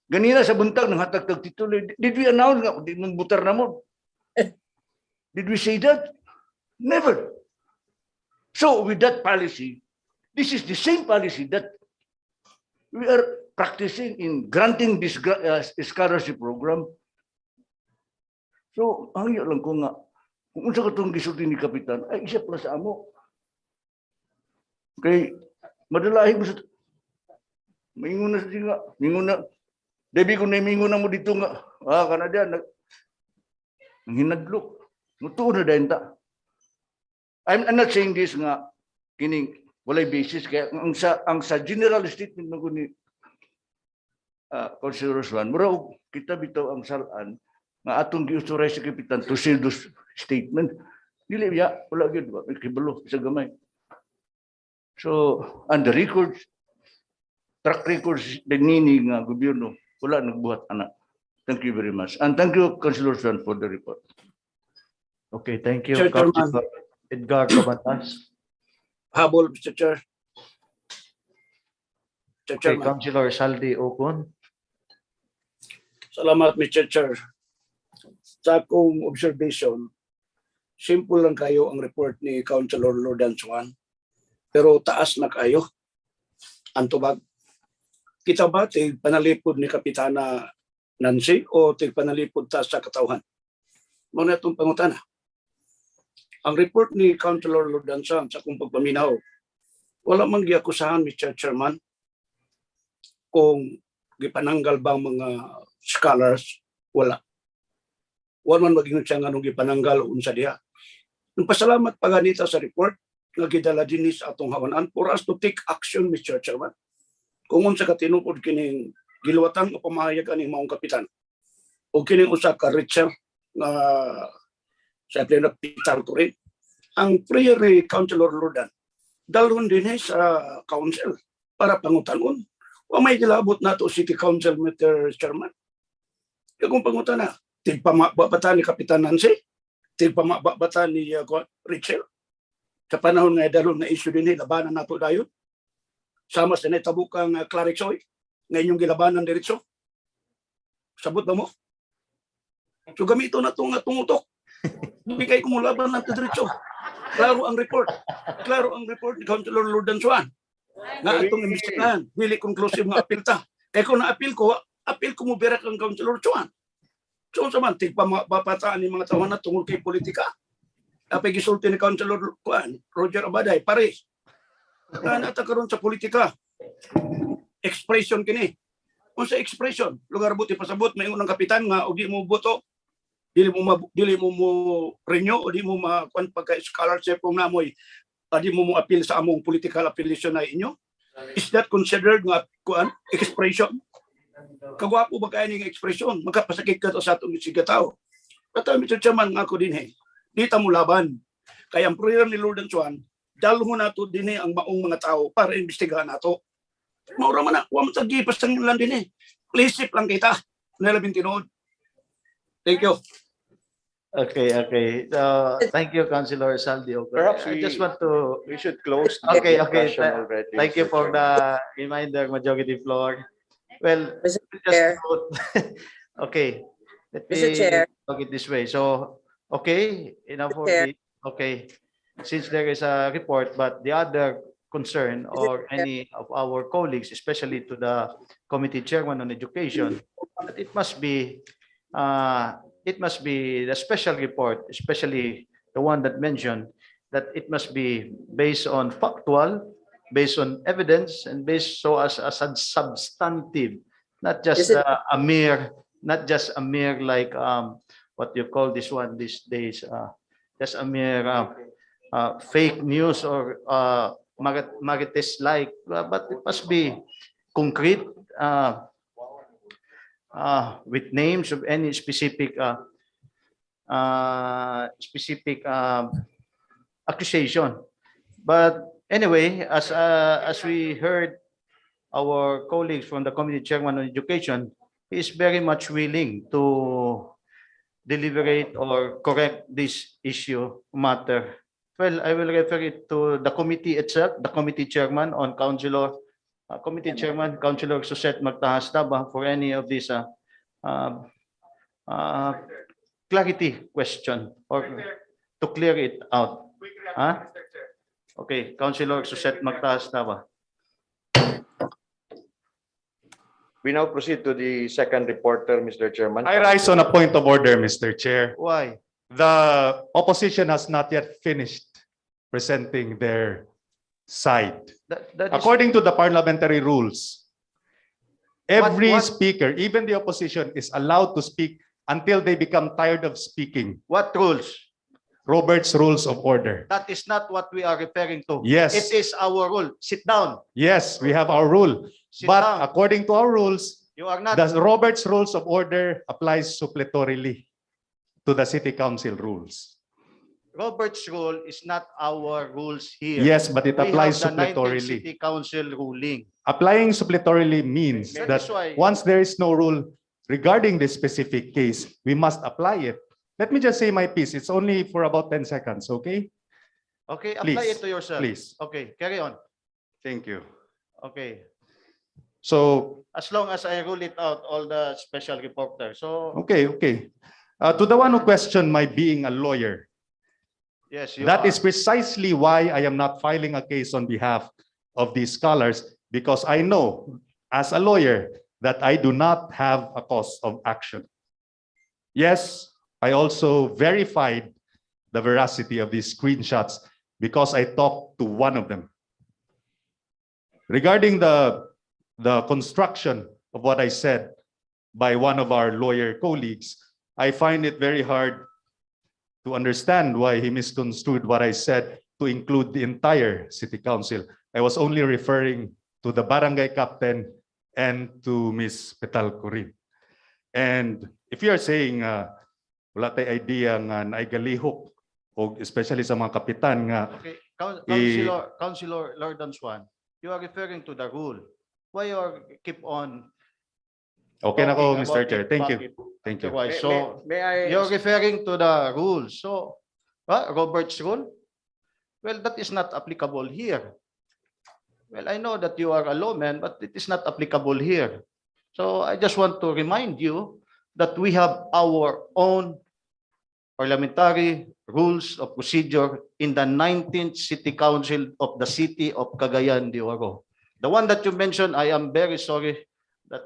Ganina sa buntag ng hatag titulo, did we announce nga di mong butar na mo? Did we say that? Never. So with that policy, this is the same policy that we are practicing in granting this scholarship program. So, hangyo lang ko nga, kung unsa katong gisulti ni Kapitan, ay isa pala sa amo. Kay, madalahin mo sa, mingon na sa nga, mingon na, debi ko na mingon na mo dito nga, kana diyan, ang hinadlok, nutuon na dahin ta. I'm not saying this nga, kining, walay basis, kaya ang sa general statement na ko ni Councilor Swan, mura kita bitaw ang salaan nga atong gi-authorize sa Kapitan to seal those statement. Dili ya, wala gyud ba, may kibalo sa gamay. So, and the records, track records nini nga gobyerno, wala nagbuhat anak. Thank you very much. And thank you, Councilor Swan, for the report. Okay, thank you, Chair, Councilor Edgar Cabatas. Habol, Mr. Chair. Mr. Okay, Chairman. Councilor Saldi Ocon. Salamat, Mr. Chair. Sa akong observation, simple lang kayo ang report ni Councilor Lordan Swan, pero taas na kayo. Ang tubag. Kita ba tig panalipod ni Kapitana Nancy o tig panalipod ta sa katawhan? Muna itong pangutana. Ang report ni Councilor Lordan Swan sa akong pagpaminaw, wala mang giakusahan, Mr. Chairman, kung gipananggal bang mga scholars, wala. Wala man maging siya nga nung gipananggal unsa diha. Nung pasalamat pa ganita sa report, nga gidala din sa atong hawanan for us to take action, Mr. Chairman. Kung unsa ka tinupod kining giluwatan o pamahayag aning maong kapitan, o kining usa ka Richard na sa pleno Peter Turin, ang prayer ni Councilor Lordan, dalon din sa council para pangutanon. O may gilabot na to City Council, Mr. Chairman. Kung pangutan na, tigpamabata ni Kapitan Nancy, tigpamabata ni Richel. sa panahon nga dalon na issue din labanan nato dayon. Sama sa natabukang Clarixoy nga inyong gilabanan diretso. Sabot ba mo? So gamito na itong tungutok. Bigay ko mo laban nato diretso. Klaro ang report. Klaro ang report ni Councilor Lordan Suan. Nga atong imbestigahan. Dili conclusive nga apil ta. Kaya kung na-apil ko mo berak ang Councilor Suan. So sa man, tigpapataan ni mga tawanan tungkol kay politika. Apay gisulti ni Councilor Roger Abaday, pares. Nata karon sa politika. Expression kini. Kung sa expression, lugar buti pasabot, may unang kapitan nga, o di mo boto, dili mo renew, o di mo makuan pagka-scholarship kung namoy, di mo appeal sa among political affiliation na inyo. Is that considered nga expression? Kagwapo ba kaya ning expression? Magkapasakit ka to sa atong sigataw. Kata Mr. Chairman nga ako din di ta mo laban. Kaya ang prayer ni Lord Ansuan, dalho nato din ang maong mga tao para imbestigahan nato. Maura man na, huwag mo tagipas ang lang din Please sip lang kita. Nalabing tinood. Thank you. Okay. Thank you, Councilor Saldio. Perhaps I just want to. we should close the Okay. discussion already. Thank you Mr. for Chairman. the reminder, Majority Floor. Well, Mr. just Chair. note- okay. Let Mr. me Chair. look it this way. So, okay, enough for Chair. the, okay. Since there is a report, but the other concern or any of our colleagues, especially to the committee chairman on education, that it must be the special report, especially the one that mentioned that it must be based on factual, based on evidence, and based so as a substantive, not just Is it- a mere like what you call this one these days, just a mere fake news or Marites like, but it must be concrete with names of any specific accusation. But anyway, as we heard our colleagues from the committee chairman on education, he is very much willing to deliberate or correct this issue matter. Well, I will refer it to the committee itself, the committee chairman on committee chairman, Councilor Suset Magtahas Taba, for any of these clarity question or to clear it out. Huh? Okay, Councilor Suset Magtahas Taba. We now proceed to the second reporter, Mr. Chairman. I rise on a point of order, Mr. Chair. Why? The opposition has not yet finished presenting their side. That is, According to the parliamentary rules, every What- speaker, even the opposition, is allowed to speak until they become tired of speaking. what rules? Robert's Rules of Order. That is not what we are referring to. Yes. It is our rule. Sit down. Yes, we have our rule. Sit But down. according to our rules, You are not. the Robert's Rules of Order applies suppletorily to the City Council rules. Robert's rule is not our rules here. Yes, but it We applies have the 19th suppletorily. City Council ruling. Applying suppletorily means That that is why- once there is no rule regarding this specific case, we must apply it. Let me just say my piece. It's only for about 10 seconds, okay? Okay, apply Please, it to yourself. please. Okay, carry on. Thank you. Okay. So, As long as I rule it out, all the special reporters. So, okay. To the one who questioned my being a lawyer, yes, you that are. is precisely why I am not filing a case on behalf of these scholars, because I know as a lawyer that I do not have a cause of action. Yes, I also verified the veracity of these screenshots because I talked to one of them. Regarding the construction of what I said by one of our lawyer colleagues, I find it very hard to understand why he misconstrued what I said to include the entire city council. I was only referring to the barangay captain and to Ms. Petal Corin. And if you are saying wala tay idea nga naigalihok, o especially sa mga kapitan nga, Okay, Councilor Lordan Swan, you are referring to the rule. Why you keep on okay na ko, talking Mr. about Chair. it Thank you. back Thank you. otherwise? So, May I you're referring to the rules. So, Robert's rule? Well, that is not applicable here. Well, I know that you are a lawman, but it is not applicable here. So I just want to remind you that we have our own parliamentary rules of procedure in the 19th City Council of the City of Cagayan de Oro. The one that you mentioned, I am very sorry that,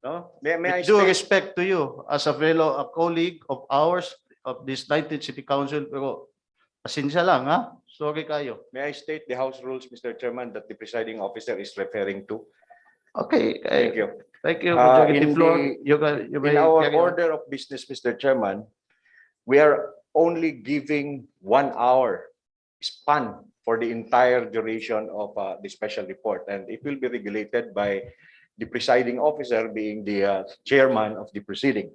no, May I with due state, respect to you as a fellow, a colleague of ours of this 19th City Council, pero pasensya lang, ha? Sorry kayo. may I state the House rules, Mr. Chairman, that the presiding officer is referring to? Okay. Thank you. Thank you, In Majority Floor. You In may our carry on. order of business, Mr. Chairman, we are only giving 1 hour span for the entire duration of the special report, and it will be regulated by the presiding officer being the chairman of the proceeding.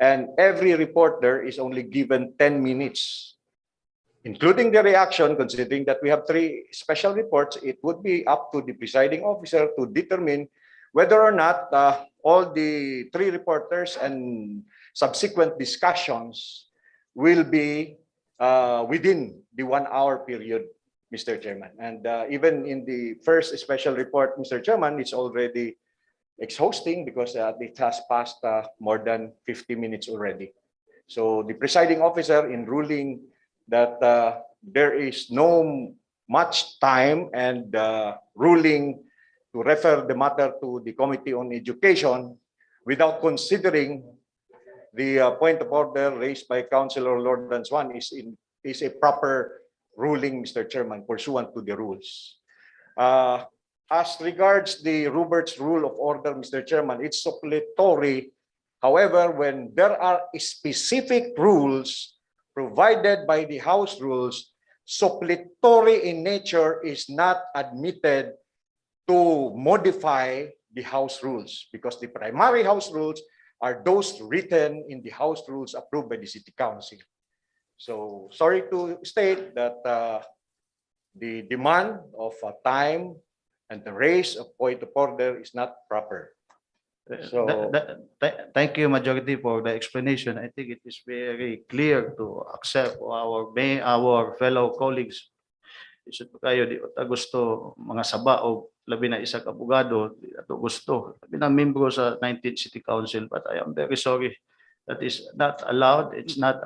And every reporter is only given 10 minutes, including the reaction. Considering that we have 3 special reports, it would be up to the presiding officer to determine whether or not all the 3 reporters and subsequent discussions will be within the 1 hour period, Mr. Chairman. And even in the first special report, Mr. Chairman, it's already exhausting because it has passed more than 50 minutes already. So the presiding officer, in ruling that there is no much time, and ruling to refer the matter to the Committee on Education without considering the point of order raised by Councilor Lord Swan is a proper ruling, Mr. Chairman, pursuant to the rules. As regards the Robert's Rule of Order, Mr. Chairman, it's suppletory. However, when there are specific rules provided by the House rules, suppletory in nature is not admitted to modify the House rules, because the primary House rules are those written in the House rules approved by the City Council. So sorry to state that the demand of time and the raise of point of order is not proper. So Thank you, Majority, for the explanation. I think it is very clear to accept our fellow colleagues. Isip kayo, di ta gusto mga saba o labi na isa ka abogado, di ato gusto. Labi na membro sa 19th City Council, but I am very sorry. That is not allowed. It's not,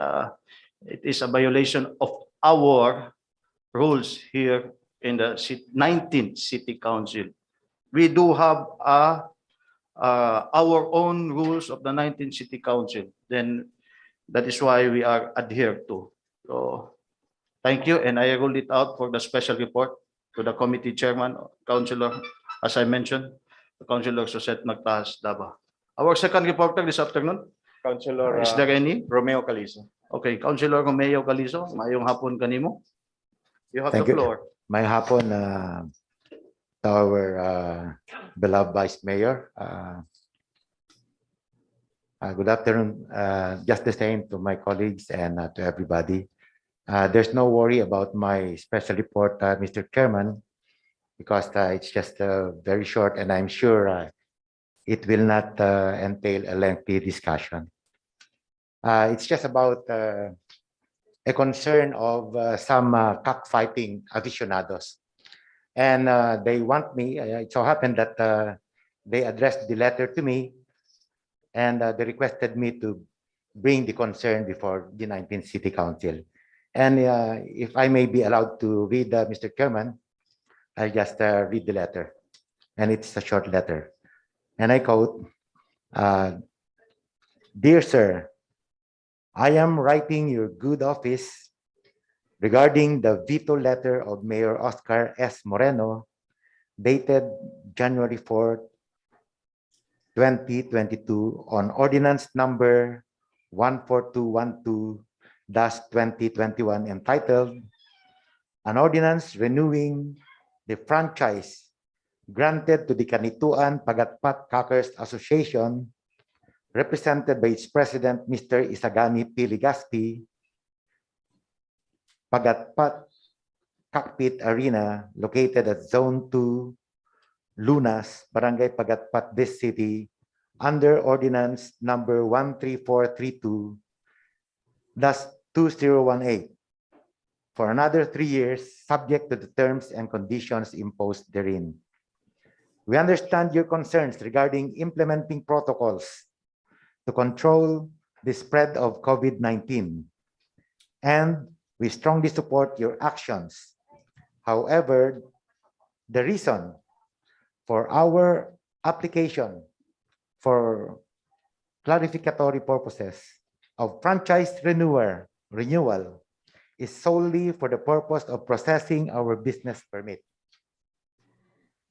it is a violation of our rules here in the 19th City Council. We do have our own rules of the 19th City Council. Then that is why we are adhered to. So thank you, and I rolled it out for the special report to the committee chairman, Councilor, as I mentioned, Councilor Suset Magtahas Daba. Our second reporter this afternoon, Councilor is there any? Romeo Calizo. Okay, Councilor Romeo Calizo, mayong hapon kanimo. You have Thank the you. floor. May hapon to our beloved Vice Mayor. Good afternoon. Just the same to my colleagues and to everybody. There's no worry about my special report, Mr. Chairman, because it's just very short, and I'm sure it will not entail a lengthy discussion. It's just about a concern of some cockfighting aficionados. And they want me, it so happened that they addressed the letter to me, and they requested me to bring the concern before the 19th City Council. And if I may be allowed to read, Mr. Chairman, I'll just read the letter. And it's a short letter. And I quote, "Dear Sir, I am writing your good office regarding the veto letter of Mayor Oscar S. Moreno, dated January 4, 2022, on Ordinance Number 14212-2021, entitled An Ordinance Renewing the Franchise Granted to the Kanituan Pagatpat Cockers Association, represented by its president, Mr. Isagani P. Ligaspi, Pagatpat Cockpit Arena, located at Zone 2, Lunas, Barangay Pagatpat, this city, under Ordinance Number 13432-2018, for another 3 years, subject to the terms and conditions imposed therein. We understand your concerns regarding implementing protocols to control the spread of COVID-19, and we strongly support your actions. However, the reason for our application for clarificatory purposes of franchise renewal is solely for the purpose of processing our business permit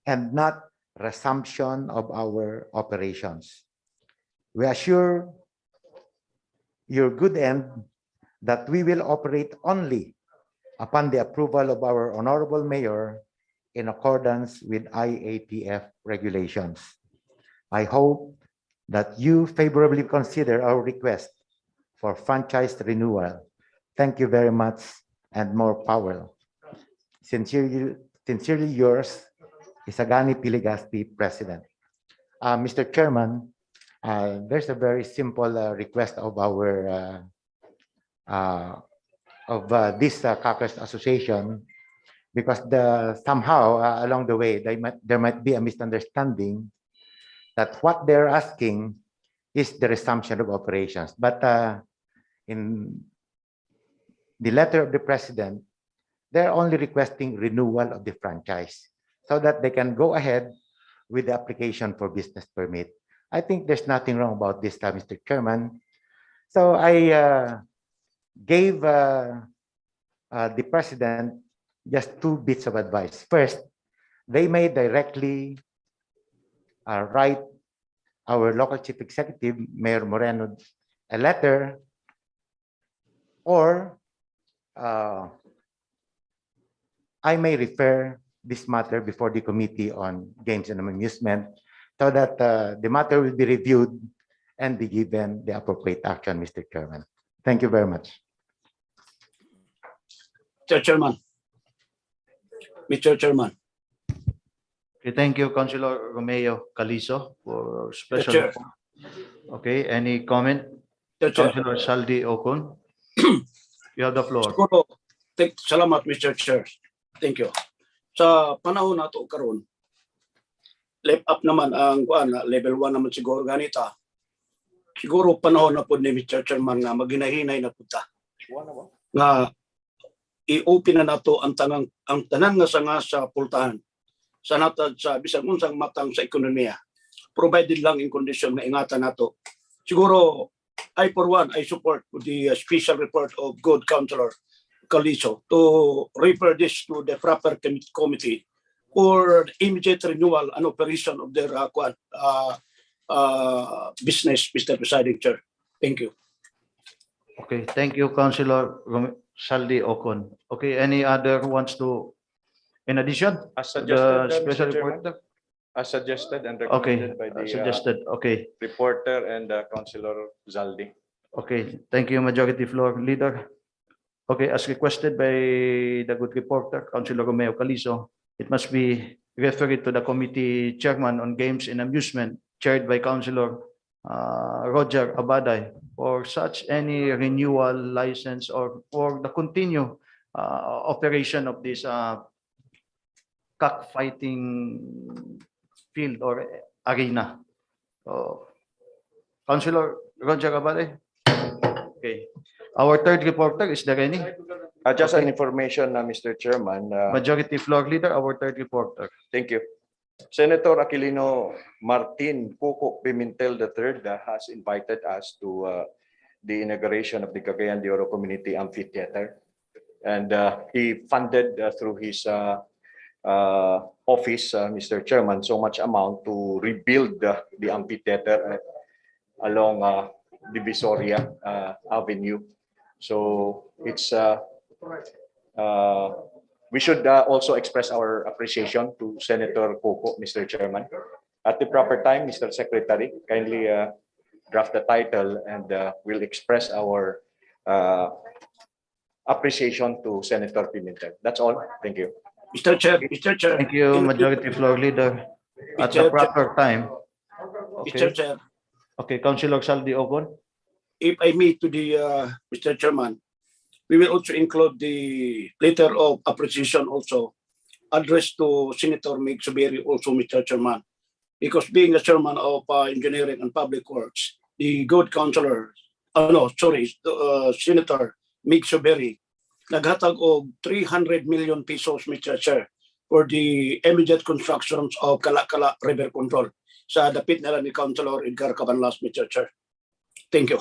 and not resumption of our operations. We assure your good end that we will operate only upon the approval of our Honorable Mayor in accordance with IATF regulations. I hope that you favorably consider our request for franchise renewal. Thank you very much and more power. Sincerely yours, Isagani Piligasti, President. Mr. Chairman, there's a very simple request of our this caucus association, because somehow along the way there might be a misunderstanding that what they're asking is the resumption of operations. But in the letter of the president, they're only requesting renewal of the franchise so that they can go ahead with the application for business permit. I think there's nothing wrong about this, Mr. Chairman. So I gave the president just 2 bits of advice. First, they may directly write our local chief executive, Mayor Moreno, a letter, or I may refer this matter before the Committee on Games and Amusement so that the matter will be reviewed and be given the appropriate action, Mr. Chairman. Thank you very much. Mr. Chairman. Mr. Chairman. Okay, thank you, Councilor Romeo Calizo, for special Chair. report. Okay, any comment? Mr. Chair. Councilor Saldi Okon, you have the floor. Siguro, salamat, Mr. Chair. Thank you. Sa panahon na ito karon, left up naman ang level 1 naman siguro ganita. Siguro panahon na po ni Mr. Chairman nga maginahinay na punta. Nga i-open na nato ang tanan nga sanga sa pultahan. Sa natad sa bisag unsang matang sa ekonomiya. Provided lang in condition nga ingatan nato. Siguro I for one, I support the special report of good Councilor Calizo to refer this to the proper committee for immediate renewal and operation of their business, Mr. Presiding Chair. Thank you. Okay, thank you, Councilor Saldi Okon. Okay, any other wants to, in addition, As the suggested, special Mr. Chairman, reporter? as suggested and Okay, recommended by the suggested, okay. reporter and Councilor Zaldi. Okay, thank you, Majority Floor Leader. Okay, as requested by the good reporter, Councilor Romeo Calizo, it must be referred to the Committee Chairman on Games and Amusement, chaired by Councilor Roger Abaday, for such any renewal license or for the continued operation of this cockfighting field or arena. So, Councilor Roger Abaday. Okay. Our third reporter, is there any? Just an information, Mr. Chairman. Majority Floor Leader, our third reporter. Thank you. Senator Aquilino Martin Coco Pimentel III has invited us to the inauguration of the Cagayan de Oro Community Amphitheater. And he funded through his office, Mr. Chairman, so much amount to rebuild the amphitheater along Divisoria Avenue. So it's we should also express our appreciation to Senator Coco, Mr. Chairman. At the proper time, Mr. Secretary, kindly draft the title and we'll express our appreciation to Senator Pimentel. That's all. Thank you. Mr. Chair. Thank you, Majority Floor Leader. At the proper time. Mr. Okay, Chair, okay, Councilor Saldi Okon. if I may to the Mr. Chairman, we will also include the letter of appreciation also addressed to Senator Mig Subiri also, Mr. Chairman. Because being the chairman of Engineering and Public Works, the good councilor, Senator Mig Subiri, naghatag og 300 million pesos, Mr. Chair, for the immediate constructions of Kalakala River Control sa dapit nila ni Councilor Edgar Cabanlas, Mr. Chair. Thank you.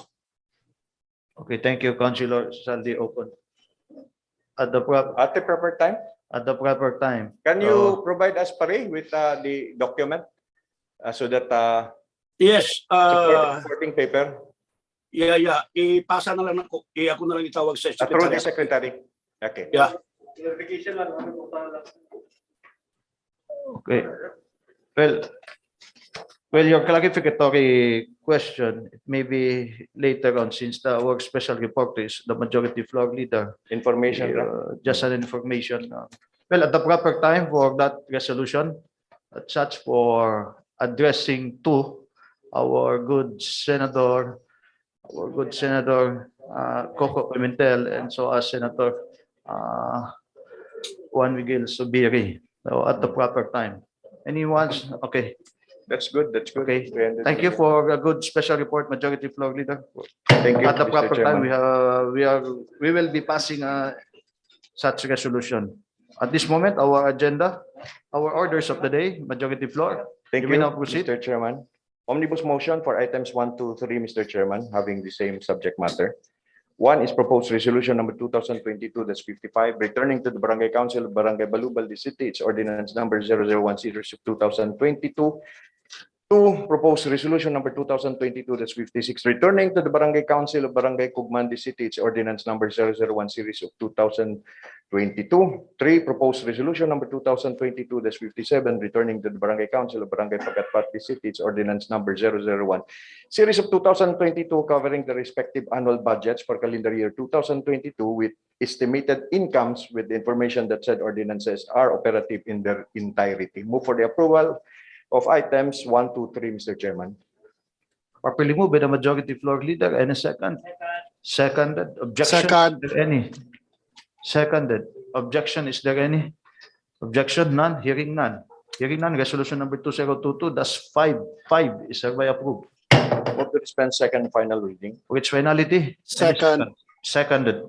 Okay, thank you, Councilor Saldi Open. At the proper time, proper time. can you provide us pare with the document so that Yes, supporting paper ipasa na lang ako, ako na lang itawag sa through the secretary. secretary? Okay. Yeah. Okay. Well, your clarificatory question, it may be later on since our special report is the majority floor leader. Information. Just an information. Well, at the proper time for that resolution, such for addressing to our good senator, Coco Pimentel, and so as Senator Juan Miguel Subiri. So at the proper time. Anyone's okay. That's good. That's good. Okay. Thank you for a good special report, majority floor leader. Thank you, At the Mr. proper time, Chairman. we will be passing such resolution. At this moment, our agenda, our orders of the day, majority floor. Thank You you, may now proceed. Mr. Chairman. Omnibus motion for items 1, 2, 3, Mr. Chairman, having the same subject matter. One is proposed resolution number 2022-55, returning to the Barangay Council of Barangay Balubal, the city, its ordinance number 0010 of 2022. Two, proposed resolution number 2022-56, returning to the Barangay Council of Barangay Cugman, the city, its ordinance number 001 series of 2022. Three, proposed resolution number 2022-57, returning to the Barangay Council of Barangay Pagatpat, the city, its ordinance number 001 series of 2022, covering the respective annual budgets for calendar year 2022 with estimated incomes with the information that said ordinances are operative in their entirety. Move for the approval of items 1, 2, 3, Mr. Chairman. Properly moved by the majority floor leader. Any second? Seconded. Objection? Second. Is there any? Seconded. Objection? Is there any? Objection? None. Hearing none. Hearing none. Resolution number 2022-5 is hereby approved. Move to dispense second and final reading. Which finality? Second. Seconded.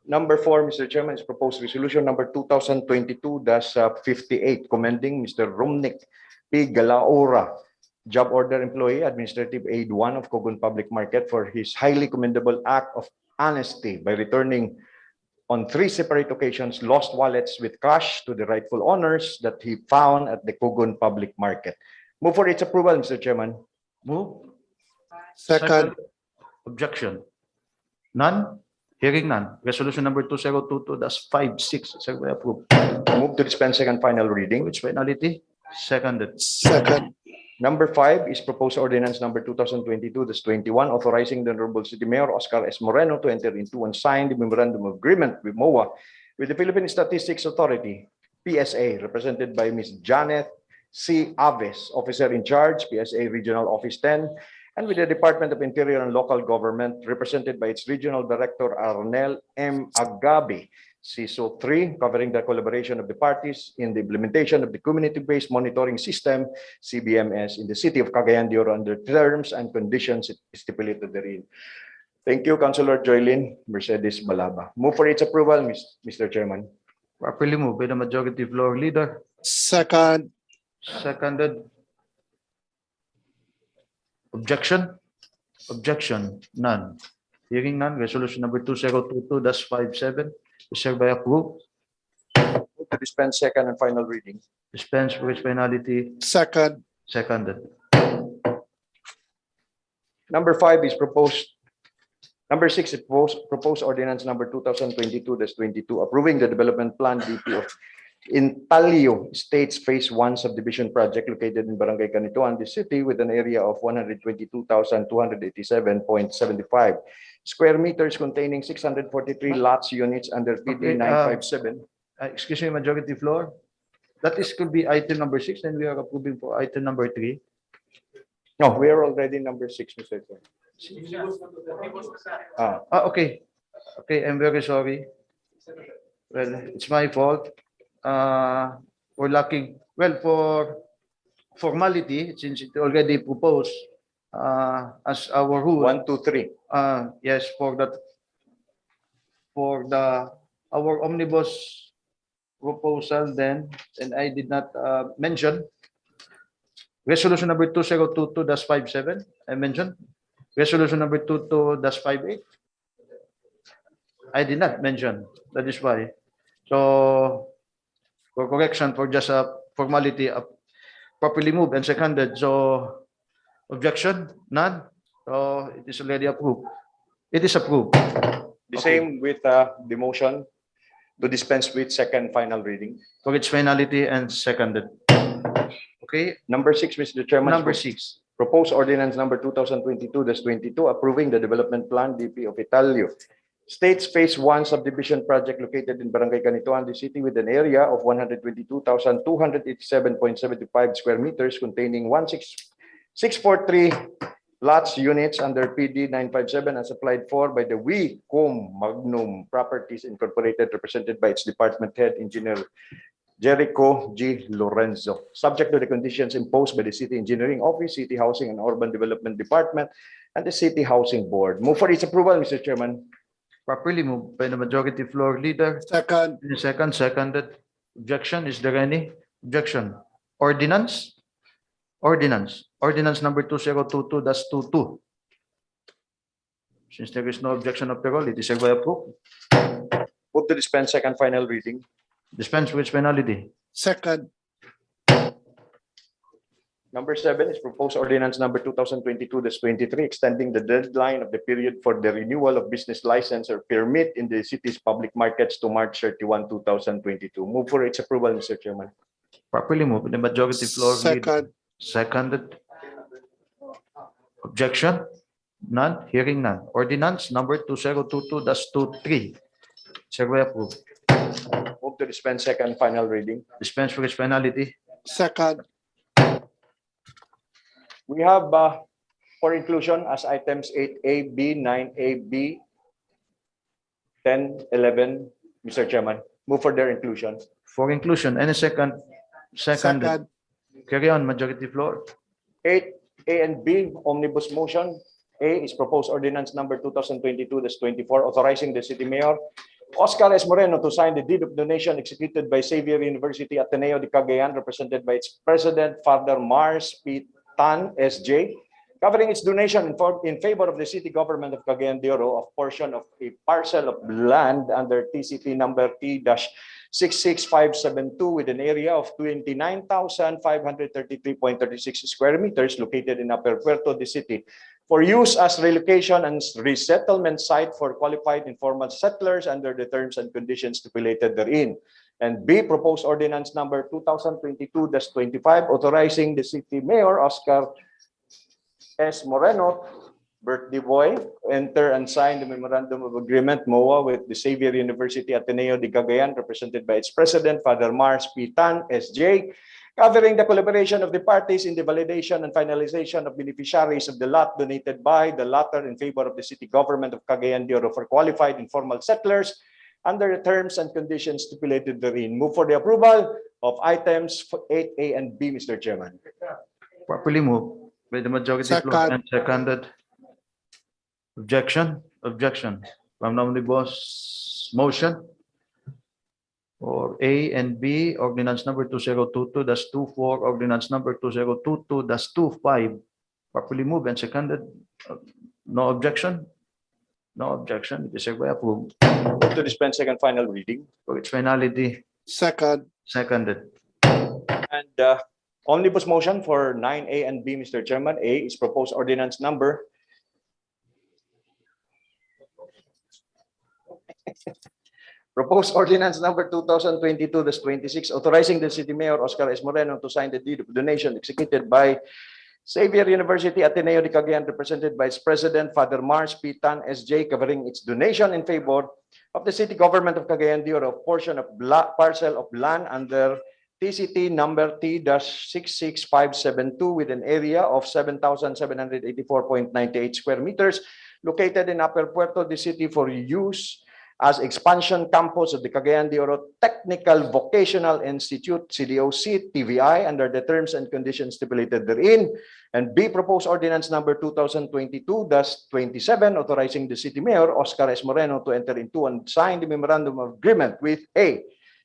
Number 4, Mr. Chairman, is proposed resolution number 2022-58, commending Mr. Rumnik P. Galaora, job order employee, administrative aid 1 of Cogon Public Market, for his highly commendable act of honesty by returning on 3 separate occasions lost wallets with cash to the rightful owners that he found at the Cogon Public Market. Move for its approval, Mr. Chairman. Move. Second. Objection? None. Hearing none. Resolution number 2022-56 is hereby approved. Move to dispense second final reading. Which finality? Seconded. Second. Number 5 is proposed ordinance number 2022-21, authorizing the Honorable City Mayor Oscar S. Moreno to enter into and sign the memorandum of agreement with MOA, with the Philippine Statistics Authority, PSA, represented by Ms. Janet C. Aves, officer in charge, PSA Regional Office 10, and with the Department of Interior and Local Government, represented by its Regional Director Arnel M. Agabi, CISO 3, covering the collaboration of the parties in the implementation of the Community-Based Monitoring System, CBMS, in the city of Cagayan de Oro under terms and conditions stipulated therein. Thank you, Councilor Joylyn Mercedes Balaba. Move for its approval, Mr. Chairman. Properly moved by the majority floor leader. Second. Seconded. Objection? Objection? None. Hearing none. Resolution number 2022-57 is hereby approved. Move to dispense second and final reading. Dispense with which finality? Second. Seconded. Number 5 is proposed. Number 6 is proposed ordinance number 2022-22, approving the development plan DP of Intalio Estates Phase 1 subdivision project located in Barangay Canituan, the city, with an area of 122,287.75 square meters, containing 643 lots units under PD 957. Excuse me, majority floor. That is could be item number 6, and we are approving for item number 3. No, we are already number 6, Mr. Chair. Okay. Okay, I'm very sorry. Well, it's my fault. For lacking, well, for formality, since it already proposed, as our rule. 1, 2, 3. Yes, for that, for our omnibus proposal then, and I did not mention resolution number 2022-57, I mentioned. Resolution number 22-58. I did not mention. That is why. So, for correction, for just a formality, properly moved and seconded. So, objection? None? So, it is already approved. It is approved. The same with the motion to dispense with second final reading. For its finality and seconded. Okay, Number 6, Mr. Chairman. number 6. Proposed ordinance number 2022-22 approving the development plan DP of Italio. States Phase 1 subdivision project located in Barangay Canituan, the city with an area of 122,287.75 square meters containing 16643 lots units under PD 957 as applied for by the Com Magnum Properties Incorporated, represented by its department head engineer Jericho G. Lorenzo, subject to the conditions imposed by the City Engineering Office, City Housing and Urban Development Department, and the City Housing Board. Move for its approval, Mr. Chairman. Properly moved by the majority floor leader. Second. In second, seconded. Objection, is there any? Objection. Ordinance? Ordinance. Ordinance number 2022-22. Since there is no objection of the roll, it is hereby approved. Move to dispense second final reading. Dispense with penalty. Second. Number 7 is proposed ordinance number 2022-23, extending the deadline of the period for the renewal of business license or permit in the city's public markets to March 31, 2022. Move for its approval, Mr. Chairman. Properly moved by the majority floor leader. Second. Seconded. Objection? None. Hearing none. Ordinance number 2022-23. It's hereby approved. Move to dispense second final reading. Dispense with its penalty. Second. We have for inclusion as items 8A, B, 9A, B, 10, 11, Mr. Chairman. Move for their inclusion. For inclusion, any second? Seconded. Second. Carry on, majority floor. 8A and B, omnibus motion. A is proposed ordinance number 2022-24, authorizing the city mayor, Oscar S. Moreno, to sign the deed of donation executed by Xavier University Ateneo de Cagayan, represented by its president, Father Mars P. Tan, SJ, covering its donation in favor of the city government of Cagayan de Oro of portion of a parcel of land under TCP number T-66572 with an area of 29,533.36 square meters located in Upper Puerto de City for use as relocation and resettlement site for qualified informal settlers under the terms and conditions stipulated therein. And B, proposed ordinance number 2022-25, authorizing the city mayor, Oscar S. Moreno, birthday boy, enter and sign the memorandum of agreement, MOA, with the Xavier University Ateneo de Cagayan, represented by its president, Father Mars P. Tan, SJ, covering the collaboration of the parties in the validation and finalization of beneficiaries of the lot donated by the latter in favor of the city government of Cagayan de Oro for qualified informal settlers under the terms and conditions stipulated therein. Move for the approval of items 8A and B, Mr. Chairman. Properly moved by the majority floor Second. and seconded. Objection? Objection. From the omnibus motion for A and B, ordinance number 2022-24, ordinance number 2022-25, properly moved and seconded. No objection? No objection. It is hereby approved. Move to dispense second final reading. For its finality, Second. seconded. And omnibus motion for 9A and B, Mr. Chairman. A is proposed ordinance number proposed ordinance number 2022-26, authorizing the city mayor, Oscar S. Moreno, to sign the deed of donation executed by Xavier University Ateneo de Cagayan, represented by its president, Father Mars P. Tan, SJ, covering its donation in favor of the city government of Cagayan de Oro, portion of parcel of land under TCT number T-66572 with an area of 7,784.98 square meters located in Upper Puerto de City for use as expansion campus of the Cagayan de Oro Technical Vocational Institute, CDOC, TVI, under the terms and conditions stipulated therein. And B, proposed ordinance number 2022-27, authorizing the City Mayor, Oscar S. Moreno, to enter into and sign the memorandum of agreement with A,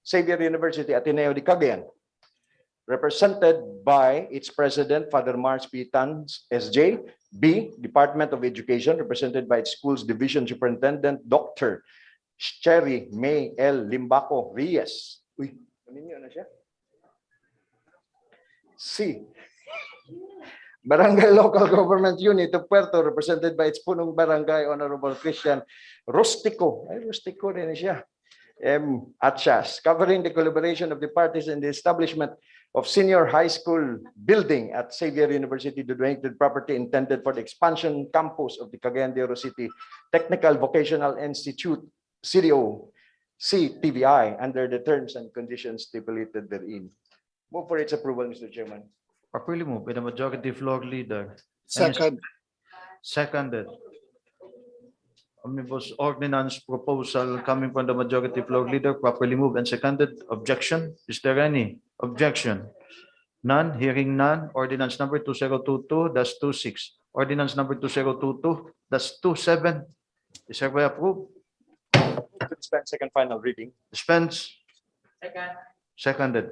Xavier University Ateneo de Cagayan, represented by its president, Father Mars P. Tans, SJ. B, Department of Education, represented by its school's division superintendent, Dr. Cherry May L. Limbaco Reyes. Uy, ano na siya? C, Barangay Local Government Unit of Puerto, represented by its punong barangay, Honorable Christian Rustico. Ay, Rustico rin siya. M. Atchas, covering the collaboration of the parties in the establishment of senior high school building at Xavier University, the donated property intended for the expansion campus of the Cagayan de Oro City Technical Vocational Institute, CDO, CTVI, under the terms and conditions stipulated therein. Move for its approval, Mr. Chairman. Properly moved by the majority floor leader. Second. Seconded. Omnibus ordinance proposal coming from the majority floor leader, properly moved and seconded. Objection? Is there any objection? None. Hearing none. Ordinance number 2022-26. Ordinance number 2022-27 is hereby approved. Dispense second final reading. Dispense. Seconded.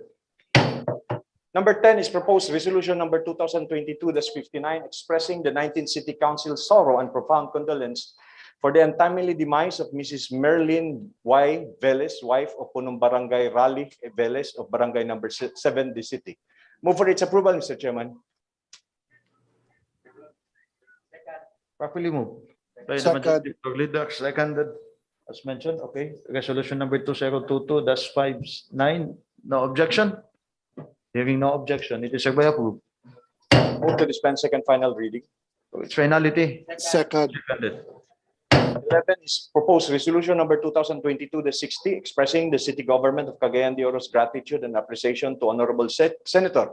Number 10 is proposed resolution number 2022-59, expressing the 19th City Council's sorrow and profound condolence for the untimely demise of Mrs. Merlin Y. Velez, wife of Punong Barangay Raleigh Velez of Barangay number 7, the city. Move for its approval, Mr. Chairman. Properly moved by the Second. majority floor leader. Seconded. As mentioned, okay. Resolution number 2022-59. No objection? Hearing no objection, it is hereby approved. Move to dispense second final reading. So its finality. Second. Seconded. 11 is proposed resolution number 2022-60, expressing the city government of Cagayan de Oro's gratitude and appreciation to Honorable Senator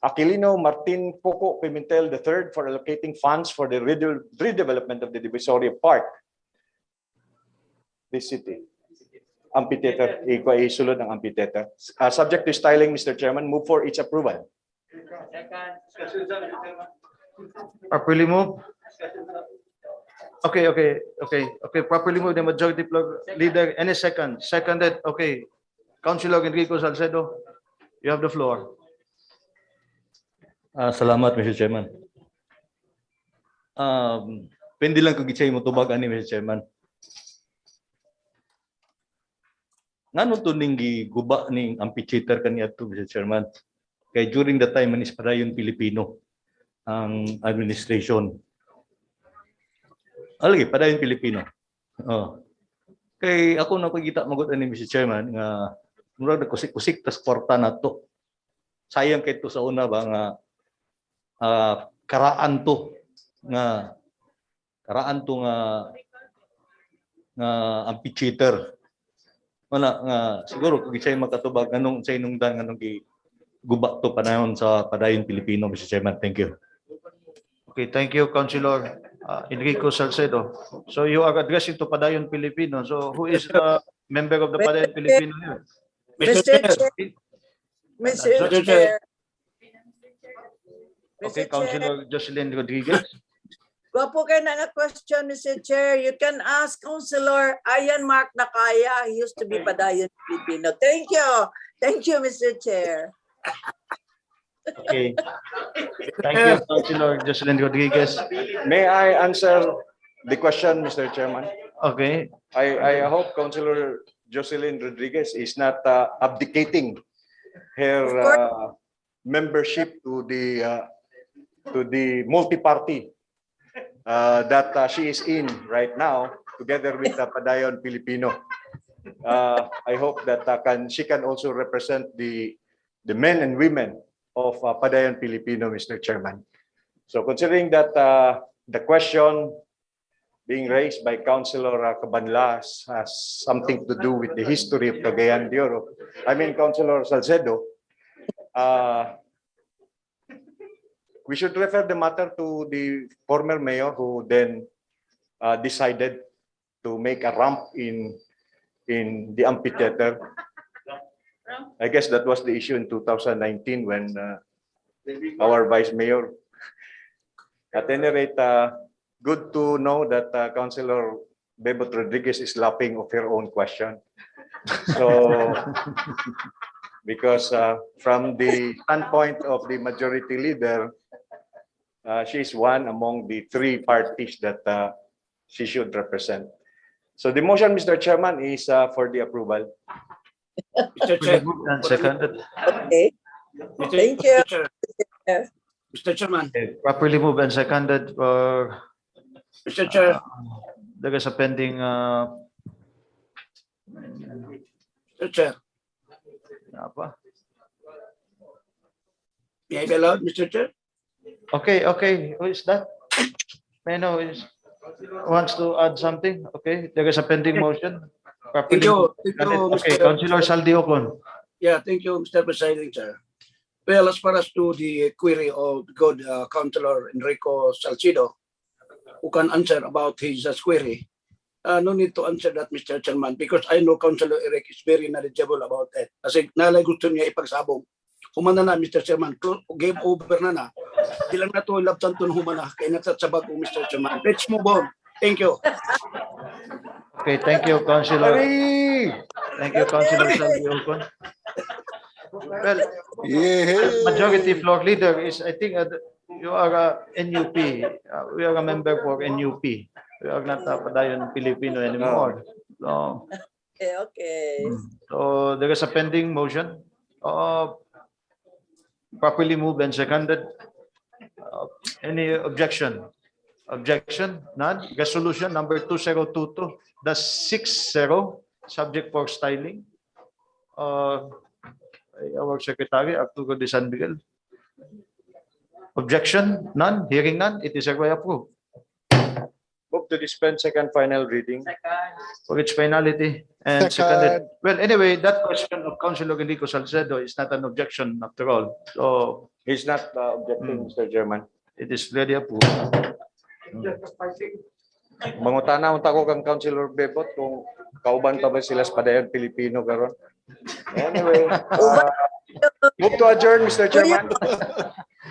Aquilino Martin Poco Pimentel III for allocating funds for the redevelopment of the Divisoria Park. This city. Amphitheater. Isulod ng amphitheater. Subject to styling, Mr. Chairman, move for its approval. Properly moved. Okay. Properly moved the majority floor leader. Any second? Seconded. Okay. Councilor Enrico Salcedo, you have the floor. Salamat, Mr. Chairman. Pwede lang kung gitsay mo tubag ani, Mr. Chairman. Ngano to ning giguba ning amphitheater kaniya to, Mr. Chairman? Kay during the time manis padayon Pilipino ang administration. Alagi padayon Pilipino. Kay ako na kita magud ani, Mr. Chairman, nga murag kusik-kusik tas kwarta na to. Sayang kay to sa una ba nga karaan to nga amphitheater. Wala nga siguro kung isa'y makatubag anong sa inungdan anong guba to panahon sa padayon Pilipino, Mr. Chairman. Thank you. Okay, thank you, Councilor Enrico Salcedo. So you are addressing to Padayon Filipino. So who is the member of the Padayon Filipino here? Mr. Chair. Mr. Chair. Okay, Councilor Jocelyn Rodriguez. Wapo kayo na nga question, Mr. Chair. You can ask Councilor Ayan Mark Nakaya. He used to be Padayon Filipino. Thank you. Thank you, Mr. Chair. Okay. Thank you, Councilor Jocelyn Rodriguez. May I answer the question, Mr. Chairman? Okay. I hope Councilor Jocelyn Rodriguez is not abdicating her membership to the multi-party that she is in right now, together with Padayon Filipino. I hope that she can also represent the men and women of Padayon Filipino, Mr. Chairman. So considering that the question being raised by Councilor Cabanlas has something to do with the history of Cagayan de Oro, I mean Councilor Salcedo, we should refer the matter to the former mayor who then decided to make a ramp in the amphitheater. I guess that was the issue in 2019 when our vice mayor. At any rate, good to know that Councilor Bebot Rodriguez is laughing of her own question. So, because from the standpoint of the majority leader, she is one among the three parties that she should represent. So the motion, Mr. Chairman, is for the approval. Mr. Chair. And seconded. Okay, Mr. thank you. Mr. Chairman. Properly moved and seconded for Mr. Chair. there is a pending Mr. Chair. apa? May I be allowed, Mr. Chair? Okay, who is that? May I know is wants to add something? Okay, there is a pending motion. Properly Thank you. moved. Thank you, Okay, Mr. Councilor Saldiocon. Yeah, thank you, Mr. Presiding Chair. Well, as far as to the query of good Councilor Enrico Salcido, who can answer about his query, no need to answer that, Mr. Chairman, because I know Councilor Eric is very knowledgeable about that. Kasi nalay gusto niya ipagsabong. Humana na, Mr. Chairman. Game over na. Bilang na to, labtan to humana. Kaya nagsatsabag ko, Mr. Chairman. Let's move on. Thank you. Okay, thank you, Councilor. Thank you, Councilor Saldiocon. Well, majority floor leader is, I think, you are a NUP. We are a member for NUP. We are not a Padayon Filipino anymore. So, Okay. so there is a pending motion. Properly moved and seconded. Any objection? Objection? None. Resolution number 2022, the 6-0, subject for styling. Our Secretary, Arturo de San Miguel. Objection? None. Hearing none. It is hereby approved. Move to dispense second final reading. For its finality and seconded. Well, anyway, that question of Councilor Enrico Salcedo is not an objection after all. So He's not objecting, Mr. Chairman. it is ready approved. Mangutana unta ko kang Councilor Bebot kung kauban pa ba sila sa Padayon Pilipino karon. Anyway, move to adjourn, Mr. Chairman.